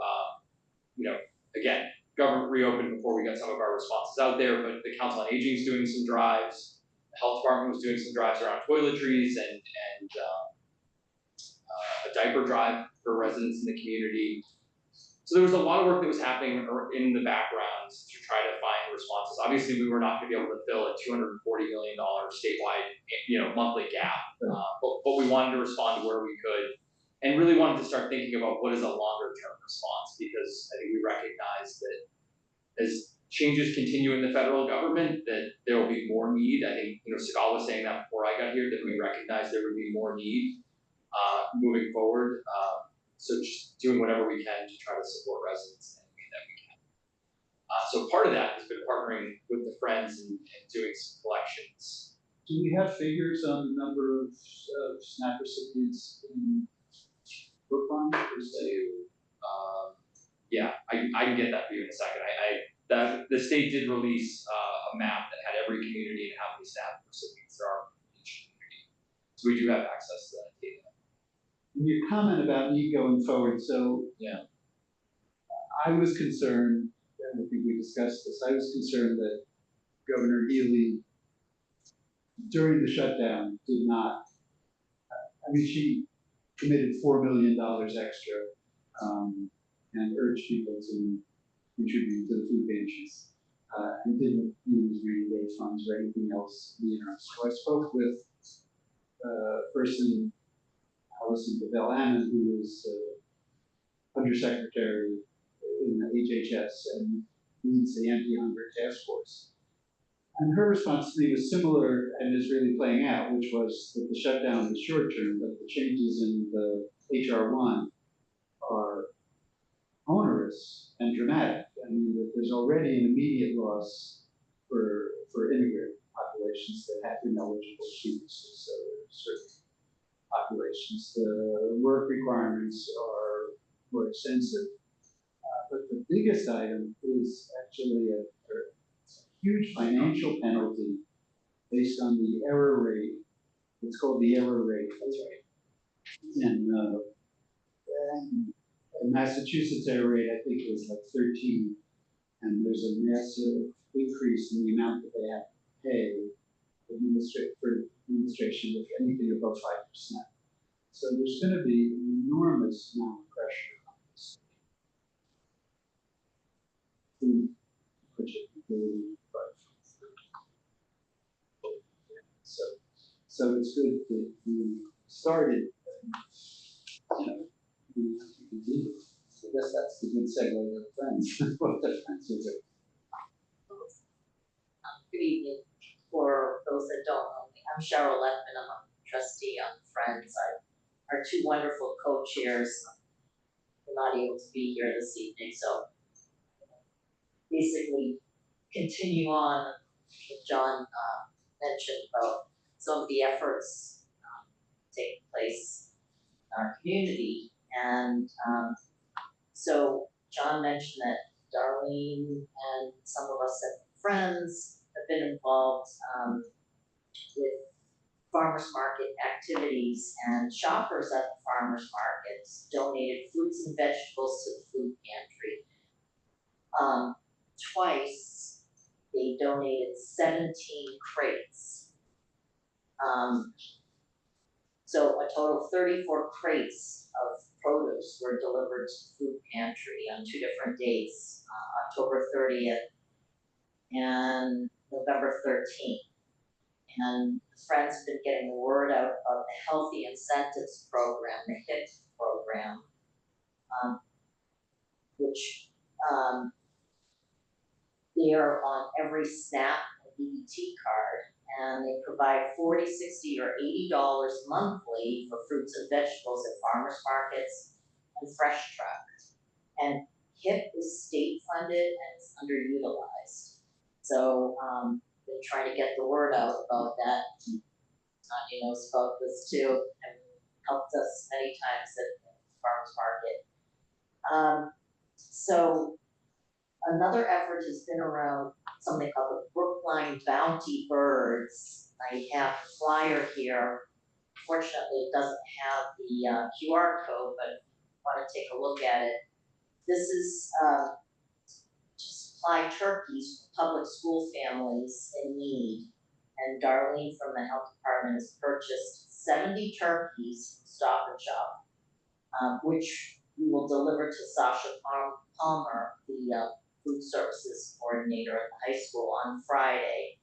B: again, government reopened before we got some of our responses out there, but the Council on Aging is doing some drives. The health department was doing some drives around toiletries and a diaper drive for residents in the community. So there was a lot of work that was happening in the background to try to find responses. Obviously, we were not going to be able to fill a $240 million statewide, monthly gap, but we wanted to respond to where we could, and really wanted to start thinking about what is a longer-term response, because I think we recognize that as changes continue in the federal government, that there will be more need. I think Sigal was saying that before I got here, that we recognize there would be more need moving forward. So just doing whatever we can to try to support residents in any way that we can. So part of that has been partnering with the Friends and doing some collections.
A: Do we have figures on the number of SNAP recipients in Brookline?
B: Yeah, I can get that for you in a second. The state did release a map that had every community and how many SNAP recipients there are in each community. So we do have access to that data.
A: And your comment about need going forward, so
B: yeah,
A: I was concerned, and I think we discussed this, I was concerned that Governor Healy, during the shutdown, did not, she committed $4 million extra and urged people to contribute to the food pantries and didn't use rainy day funds or anything else in the interim. So I spoke with a person, Allison Bell-Ammon, who was Undersecretary in the HHS, and leads the anti-hunger task force. And her response to me was similar and is really playing out, which was that the shutdown was short term, but the changes in the HR1 are onerous and dramatic. I mean, that there's already an immediate loss for immigrant populations that have been eligible previously. So certain populations, the work requirements are more extensive. But the biggest item is actually a huge financial penalty based on the error rate. It's called the error rate. That's right. And Massachusetts error rate, I think, was like 13. And there's a massive increase in the amount that they have to pay for administration, if anything above 5%. So there's going to be an enormous amount of pressure on this food budget. So it's good that we started, we continue. So I guess that's the good segue to friends, what the friends are doing.
I: Good evening. For those that don't know me, I'm Cheryl Leffman. I'm a trustee on Friends. Our two wonderful co-chairs are not able to be here this evening, so basically continue on what John mentioned about some of the efforts taking place in our community. And so John mentioned that Darlene and some of us at Friends have been involved with farmers market activities, and shoppers at the farmers markets donated fruits and vegetables to the food pantry. Twice they donated 17 crates. So a total of 34 crates of produce were delivered to the food pantry on 2 different dates, October 30th and November 13th. And Friends have been getting the word out about the Healthy Incentives Program, the HIP program, which they are on every SNAP and EBT card, and they provide $40, $60, or $80 monthly for fruits and vegetables at farmers markets and Fresh Truck. And HIP is state funded and it's underutilized. So been trying to get the word out about that. Tanya knows about this too, and helped us many times at the farmers market. So another effort has been around something called the Brookline Bounty Birds. I have a flyer here. Fortunately, it doesn't have the QR code, but if you want to take a look at it. This is to supply turkeys for public school families in need. And Darlene from the health department has purchased 70 turkeys from Stop and Shop, which we will deliver to Sasha Palmer, the food services coordinator at the high school, on Friday.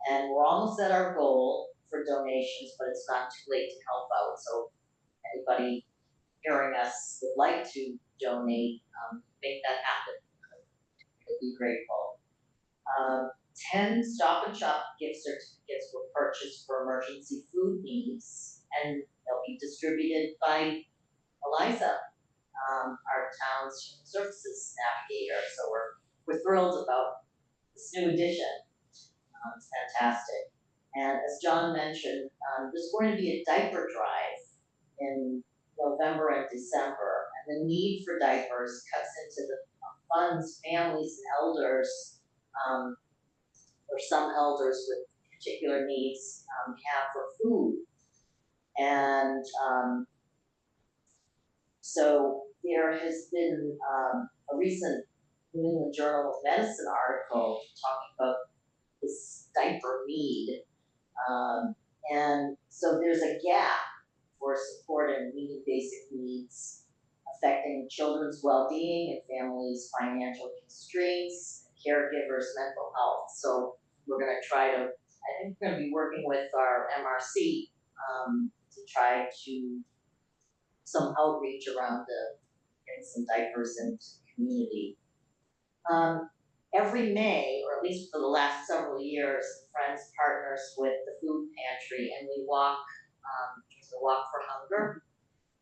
I: And we're almost at our goal for donations, but it's not too late to help out. So anybody hearing us would like to donate, make that happen. I'd be grateful. 10 Stop and Shop gift certificates were purchased for emergency food needs, and they'll be distributed by Eliza, our town's human services navigator. So we're thrilled about this new addition. It's fantastic. And as John mentioned, there's going to be a diaper drive in November and December, and the need for diapers cuts into the funds families and elders, or some elders with particular needs, have for food. And so there has been a recent New England Journal of Medicine article talking about this diaper need. And so there's a gap for support and meeting basic needs affecting children's well-being and families' financial constraints, caregivers' mental health. So we're going to try to, I think we're going to be working with our MRC to try to some outreach around getting some diapers into the community. every May, or at least for the last several years, Friends partners with the food pantry, and we walk, there's a Walk for Hunger,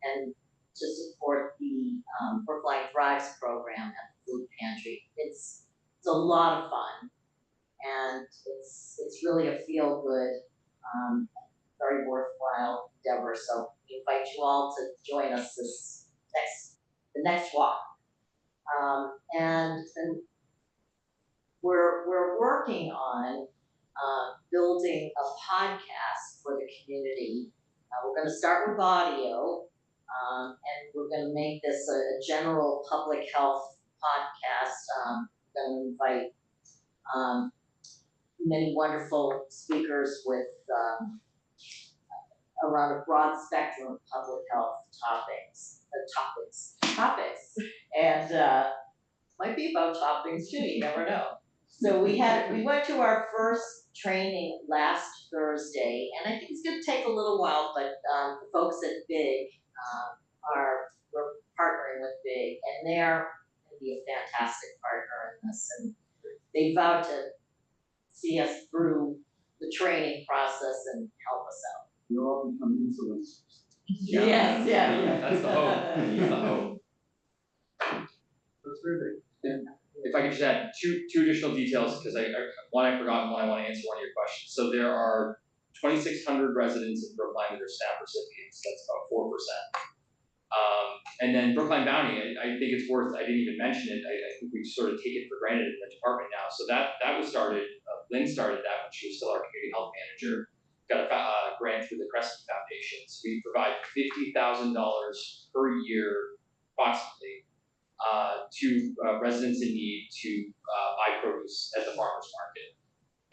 I: and to support the Brookline Thrives program at the food pantry. It's a lot of fun, and it's really a feel good, very worthwhile endeavor. So we invite you all to join us the next walk. And we're working on building a podcast for the community. We're going to start with audio, and we're going to make this a general public health podcast. We're going to invite many wonderful speakers with around a broad spectrum of public health topics, and might be about toppings too, you never know. So we went to our first training last Thursday, and I think it's gonna take a little while, but the folks at BIG we're partnering with BIG, and they're gonna be a fantastic partner in this, and they vowed to see us through the training process and help us out.
A: You'll all become influencers.
I: Yes, yeah.
B: That's the hope. That's the hope.
A: That's terrific.
B: If I could just add two additional details, because one I forgot and one I want to answer one of your questions. So there are 2,600 residents in Brookline that are SNAP recipients. That's about 4%. And then Brookline Bounty, I think it's worth, I didn't even mention it, I think we sort of take it for granted in the department now. So that was started, Lynn started that when she was still our community health manager. Got a grant through the Crescent Foundation. So we provide $50,000 per year, approximately, to residents in need to buy produce at the farmer's market.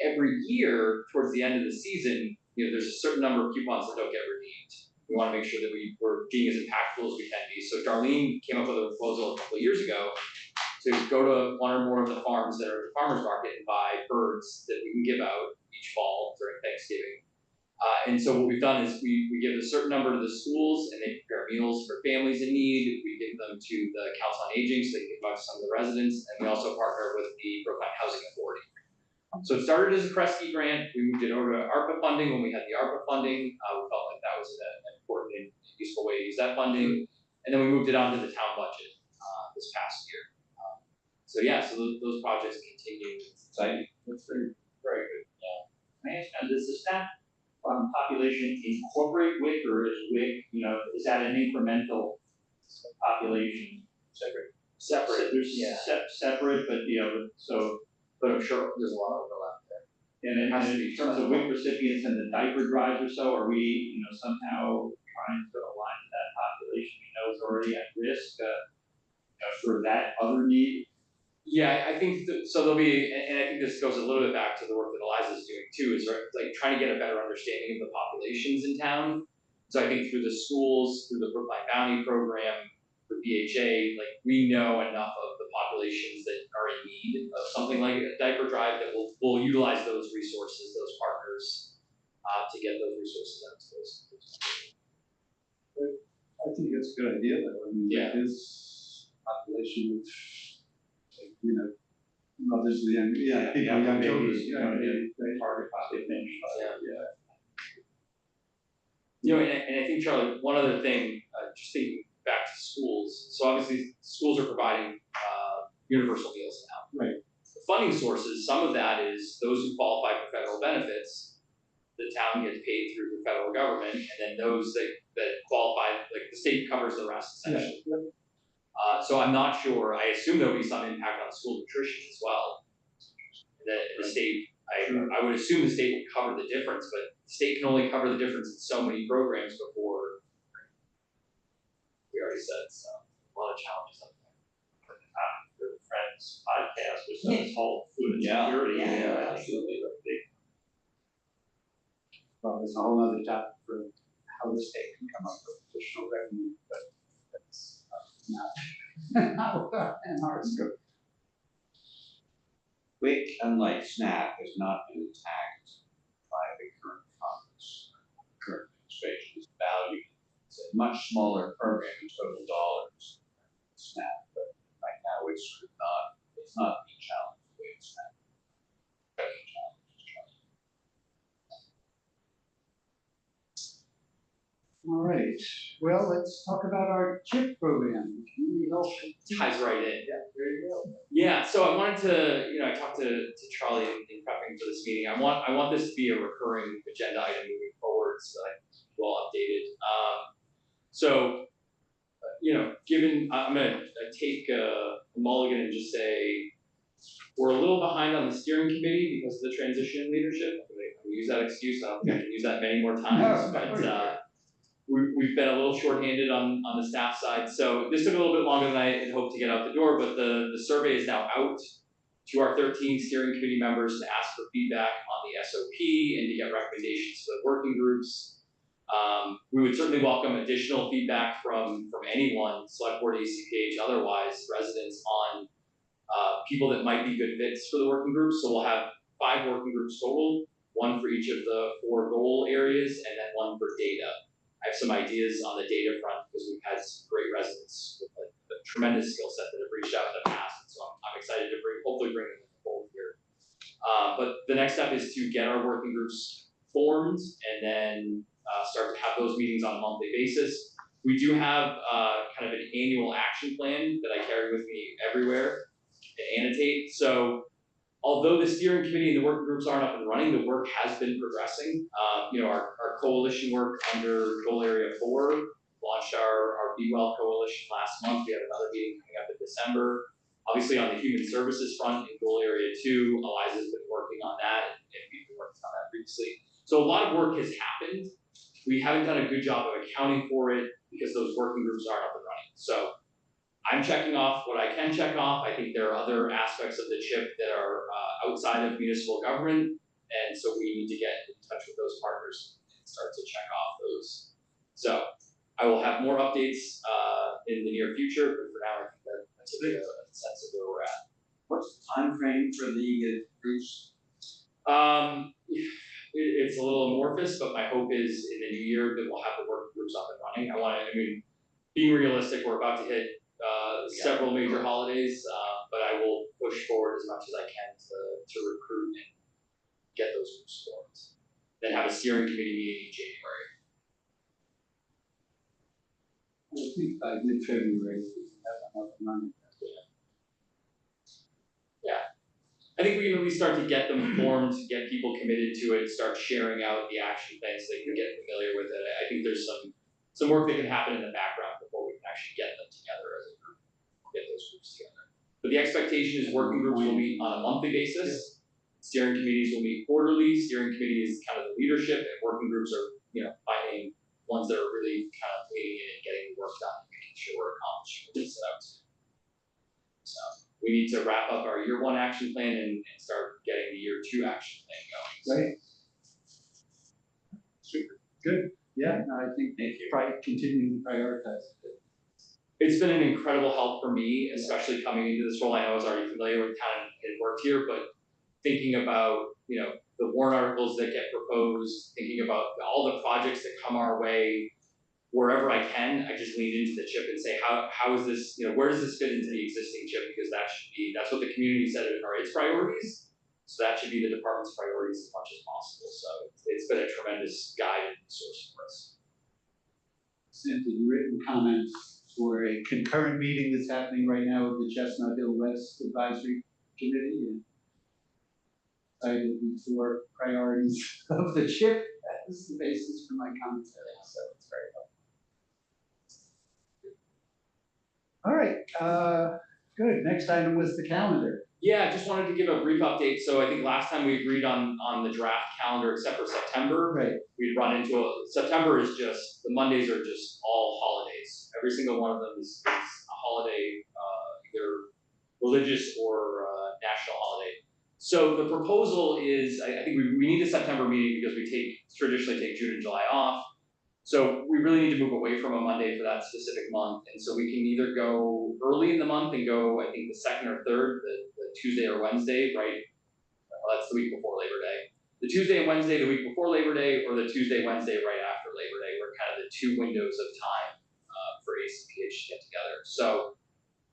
B: Every year, towards the end of the season, there's a certain number of coupons that don't get redeemed. We want to make sure that we're being as impactful as we can be. So Darlene came up with a proposal a couple of years ago to go to one or more of the farms that are at the farmer's market and buy birds that we can give out each fall during Thanksgiving. And so what we've done is we give a certain number to the schools, and they prepare meals for families in need. We give them to the Council on Aging so they can give out to some of the residents, and we also partner with the Brookline Housing Authority. So it started as a Kresge grant. We moved it over to ARPA funding when we had the ARPA funding. We felt like that was an important and useful way to use that funding. And then we moved it onto the town budget this past year. So those projects continue.
G: Exciting.
A: That's very,
B: Very good.
F: Can I ask, does the staff population incorporate WIC, or is WIC, is that an incremental population?
B: Separate.
F: So there's separate, but
B: But I'm sure there's a lot of overlap there.
F: and
B: Has to
F: in
B: be.
F: terms of WIC recipients and the diaper drives or so, are we, somehow trying to align to that population we know is already at risk, for that other need?
B: Yeah, I think so. There'll be, and I think this goes a little bit back to the work that Eliza's doing too, is like trying to get a better understanding of the populations in town. So I think through the schools, through the Brookline Bounty program, for BHA, like we know enough of the populations that are in need of something like a diaper drive that we'll utilize those resources, those partners, to get those resources out to those.
A: I think it's a good idea though. I mean,
B: Yeah.
A: this population of, mothers with young, young children.
F: babies,
A: Yeah,
F: the target population.
B: And I think, Charlie, one other thing, just thinking back to schools. So obviously, schools are providing universal meals now.
A: Right.
B: The funding sources, some of that is those who qualify for federal benefits. The town gets paid through the federal government, and then those that qualify, like the state covers the rest essentially.
A: Yeah.
B: So I'm not sure. I assume there'll be some impact on school nutrition as well. The state, I would assume the state will cover the difference, but the state can only cover the difference in so many programs before. We already said so. A lot of challenges up there.
F: For the Friends podcast, which is whole food insecurity.
I: Yeah.
F: Absolutely.
A: Well, there's a whole other topic for how the state can come up with additional revenue, but that's not in our scope.
G: WIC, unlike SNAP, has not been attacked by the current Congress. Current administration is valued. It's a much smaller program in total dollars than SNAP, but right now it's not being challenged the way
A: right, well, let's talk about our CHIP program, community health.
B: Ties right in.
A: Yeah, there you go.
B: Yeah, so I wanted to, I talked to Charlie in prepping for this meeting. I want this to be a recurring agenda item moving forward, so that I keep you all updated. So, given, I'm gonna take a mulligan and just say, we're a little behind on the steering committee because of the transition in leadership. I'm gonna use that excuse. I don't think I can use that many more times, but we've been a little shorthanded on the staff side. So this took a little bit longer than I had hoped to get out the door, but the survey is now out to our 13 steering committee members to ask for feedback on the SOP and to get recommendations for the working groups. We would certainly welcome additional feedback from anyone, select board, ACPH, otherwise, residents on people that might be good fits for the working groups. So we'll have 5 working groups total, 1 for each of the 4 goal areas, and then 1 for data. I have some ideas on the data front because we've had some great residents with a tremendous skill set that have reached out in the past. So I'm excited to hopefully bring them to the fold here. But the next step is to get our working groups formed and then start to have those meetings on a monthly basis. We do have kind of an annual action plan that I carry with me everywhere to annotate. So although the steering committee and the working groups aren't up and running, the work has been progressing. Our coalition work under goal area 4 launched our Be Well coalition last month. We have another meeting coming up in December. Obviously on the human services front in goal area 2, Eliza's been working on that and we've been working on that previously. So a lot of work has happened. We haven't done a good job of accounting for it because those working groups aren't up and running. So I'm checking off what I can check off. I think there are other aspects of the CHIP that are outside of municipal government, and so we need to get in touch with those partners and start to check off those. So I will have more updates in the near future, but for now I think that's a sense of where we're at.
G: What's the time frame for the groups?
B: It's a little amorphous, but my hope is in the new year that we'll have the working groups up and running. Being realistic, we're about to hit several major holidays, but I will push forward as much as I can to recruit and get those groups formed. Then have a steering committee meeting in January.
A: I think by mid-February, we have them up and running.
B: I think we can at least start to get them formed, get people committed to it, start sharing out the action plans so they can get familiar with it. I think there's some work that can happen in the background before we can actually get them together as a group, get those groups together. But the expectation is working groups will meet on a monthly basis. Steering committees will meet quarterly. Steering committee is kind of the leadership, and working groups are, by name, ones that are really kind of leading in and getting the work done and making sure we're accomplishing what we set out to. So we need to wrap up our year 1 action plan and start getting the year 2 action plan going. So.
A: Right. Super. Good. Yeah, no, I think probably continuing to prioritize it.
B: It's been an incredible help for me, especially coming into this role. I know I was already familiar with town and worked here, but thinking about, the warrant articles that get proposed, thinking about all the projects that come our way, wherever I can, I just lean into the CHIP and say, how is this, where does this fit into the existing CHIP? Because that's what the community said are its priorities. So that should be the department's priorities as much as possible. So it's been a tremendous guide and source for us.
A: Sent in written comments for a concurrent meeting that's happening right now with the Chestnut Hill West Advisory Committee. And cited the 4 priorities of the CHIP as the basis for my commentary. So it's very helpful. All right, good. Next item was the calendar.
B: Yeah, just wanted to give a brief update. So I think last time we agreed on the draft calendar except for September.
A: Right.
B: We'd run into September is just, the Mondays are just all holidays. Every single one of them is a holiday, either religious or national holiday. So the proposal is, I think we need a September meeting because we traditionally take June and July off. So we really need to move away from a Monday for that specific month. And so we can either go early in the month and go, I think, the 2nd or 3rd, the Tuesday or Wednesday, right? Well, that's the week before Labor Day. The Tuesday and Wednesday, the week before Labor Day, or the Tuesday, Wednesday, right after Labor Day, were kind of the 2 windows of time for ACPH to get together. So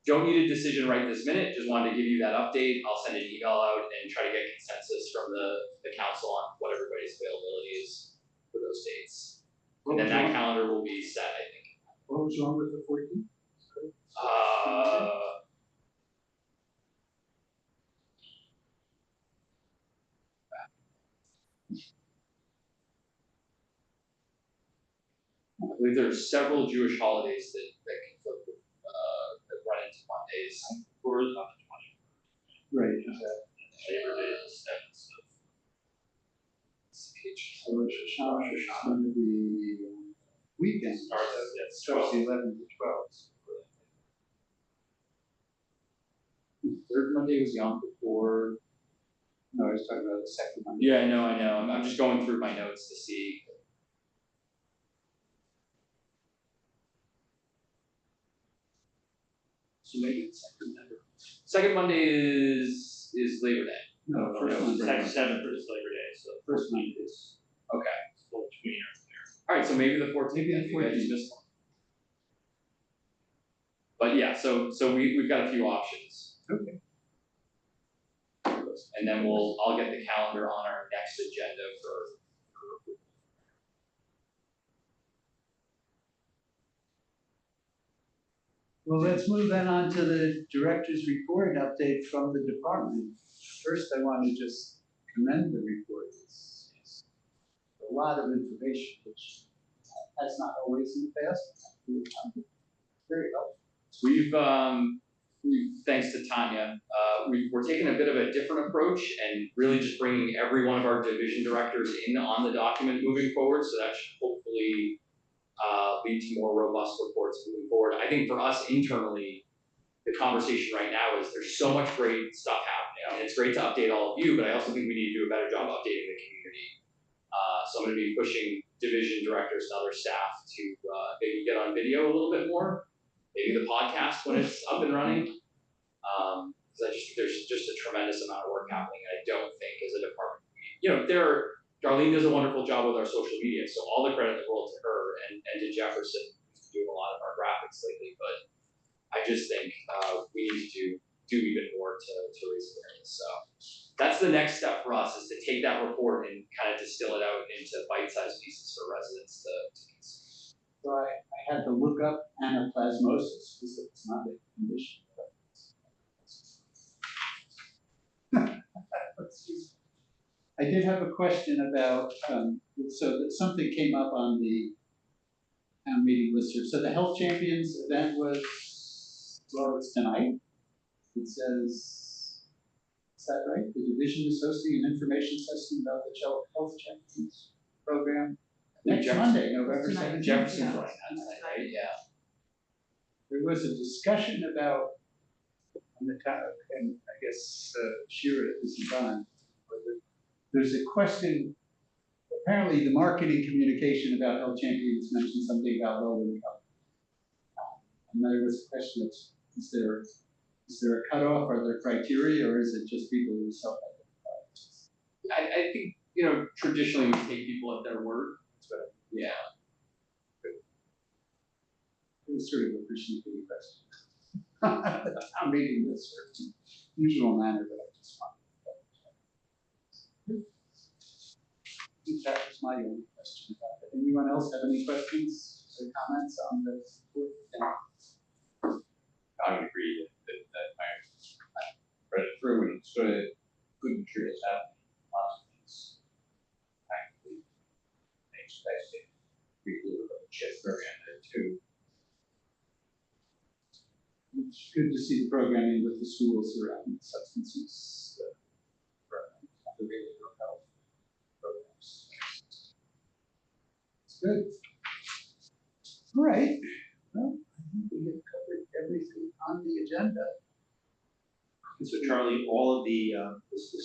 B: don't need a decision right this minute, just wanted to give you that update. I'll send an email out and try to get consensus from the council on what everybody's availability is for those dates.
A: What
B: And then
A: was
B: that
A: wrong-
B: calendar will be set, I think.
A: What was wrong with the 14th?
B: I believe there are several Jewish holidays that conflict with, that run into Mondays.
F: Or is on the 20th,
A: Right.
F: Labor Day is the 7th, so.
A: So Rosh Hashanah is going to be weekend.
F: Starts at
A: Starts
F: 12.
A: the 11th to 12th.
B: Third Monday was Yom Kippur.
A: No, I was talking about the second Monday.
B: Yeah, I know. I'm just going through my notes to see.
A: So maybe it's second Monday.
B: Second Monday is Labor Day.
A: No,
F: No,
A: first Monday.
F: 7th is Labor Day, so.
A: First Monday is.
B: Okay.
F: Still between there.
B: All right, so maybe the 14th.
A: Maybe the
B: I think I just
A: 14th.
B: missed one. But yeah, so we've got a few options.
A: Okay.
B: And then I'll get the calendar on our next agenda for approval.
A: Well, let's move then on to the director's report update from the department. First, I want to just commend the report. It's a lot of information, which has not always in the past. Very helpful.
B: Thanks to Tanya, we're taking a bit of a different approach and really just bringing every one of our division directors in on the document moving forward. So that should hopefully lead to more robust reports moving forward. I think for us internally, the conversation right now is there's so much great stuff happening, and it's great to update all of you, but I also think we need to do a better job updating the community. So I'm going to be pushing division directors and other staff to maybe get on video a little bit more, maybe the podcast when it's up and running. Because I just think there's just a tremendous amount of work happening, and I don't think as a department, Darlene does a wonderful job with our social media, so all the credit in the world to her and to Jefferson, who's doing a lot of our graphics lately. But I just think we need to do even more to raise awareness. So that's the next step for us, is to take that report and kind of distill it out into bite-sized pieces for residents to consume.
A: So I had to look up anaplasmosis because it's not a condition. I did have a question about, so that something came up on the town meeting listserv. So the Health Champions event was, well, it's tonight. It says, is that right? The division is hosting an information session about the Health Champions program next Monday, November 17th.
B: Jefferson's running that tonight, right? Yeah.
A: There was a discussion about, on the town, and I guess Shira isn't on, but there's a question, apparently the marketing communication about Health Champions mentioned something about low income. And there was a question of, is there a cutoff, are there criteria, or is it just people who self-identify?
B: I think, traditionally we take people at their word. Yeah.
A: It was sort of a appreciative question. I'm reading this in usual manner, but I just wanted to. I think that was my only question about it. Anyone else have any questions or comments on this?
G: I would agree that I read it through and it's good and curious happening. Lots of things. Actually, I expected we do a chip program there too.
A: It's good to see the programming with the schools around substance use, the behavioral health programs. It's good. All right. Well, I think we have covered everything on the agenda.
F: And so Charlie, all of the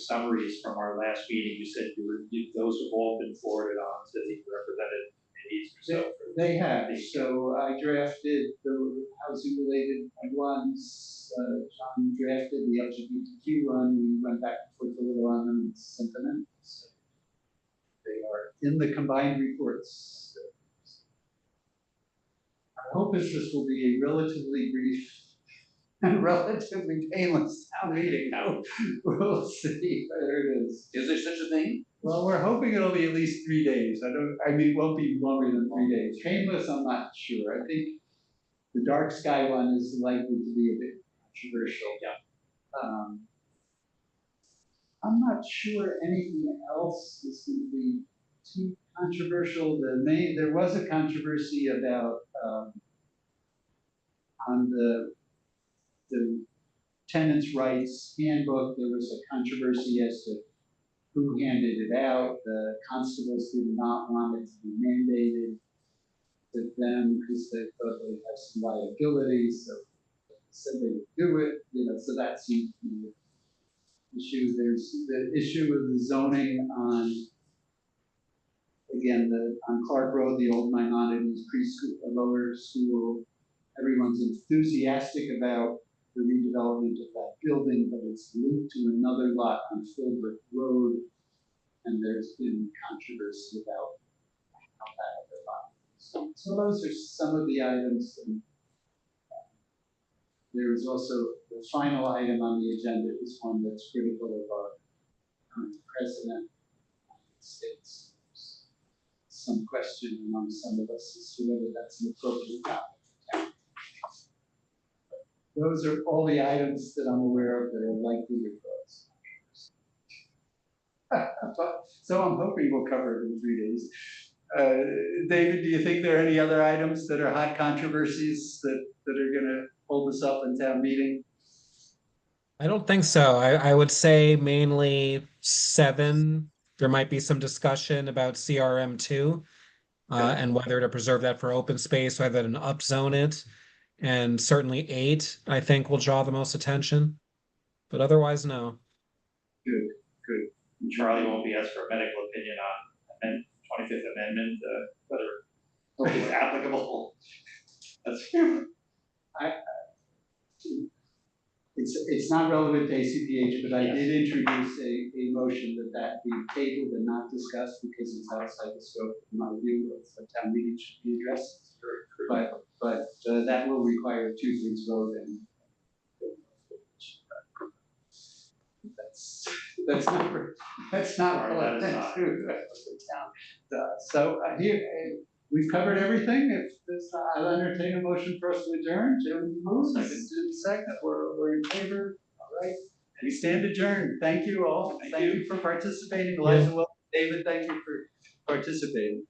F: summaries from our last meeting, you said those have all been forwarded on to the representative committees or so.
A: They have, so I drafted the housing related ones, John drafted the LGBTQ one, we went back and forth a little on them and sent them in. So they are in the combined reports. Our hope is this will be a relatively brief and relatively painless town meeting. We'll see. There it is.
G: Is there such a thing?
A: Well, we're hoping it'll be at least 3 days. I mean, it won't be longer than 3 days. Painless, I'm not sure. I think the dark sky one is likely to be a bit controversial.
B: Yeah.
A: I'm not sure anything else is going to be too controversial. There was a controversy about, on the tenants' rights handbook, there was a controversy as to who handed it out. The constables did not want it to be mandated to them because they thought they'd have some liability, so they said they would do it, so that seems to be the issue. There's the issue of the zoning on, again, on Clark Road, the old Maimonides preschool, lower school. Everyone's enthusiastic about the redevelopment of that building, but it's linked to another lot on Philbrook Road. And there's been controversy about how that other lot. So those are some of the items. And there is also the final item on the agenda is one that's critical of our current president of the United States. There's some question among some of us as to whether that's an appropriate topic. Those are all the items that I'm aware of that are likely to close. So I'm hoping we'll cover it in 3 days. David, do you think there are any other items that are hot controversies that are going to hold us up in town meeting?
J: I don't think so. I would say mainly 7. There might be some discussion about CRM2 and whether to preserve that for open space, whether to upzone it. And certainly 8, I think, will draw the most attention. But otherwise, no.
A: Good.
F: Charlie won't be asked for a medical opinion on 25th Amendment, whether it's applicable. That's
A: It's not relevant to ACPH, but I did introduce a motion that be tabled and not discussed because it's outside the scope of my view of the town meeting should be addressed. But that will require a 2/3 vote, and that's not relevant to the town. So here we've covered everything. If there's, I'll entertain a motion for us to adjourn. Jim moves. Second. We're in favor. All right. We stand adjourned. Thank you all. Thank you for participating. Eliza, David, thank you for participating.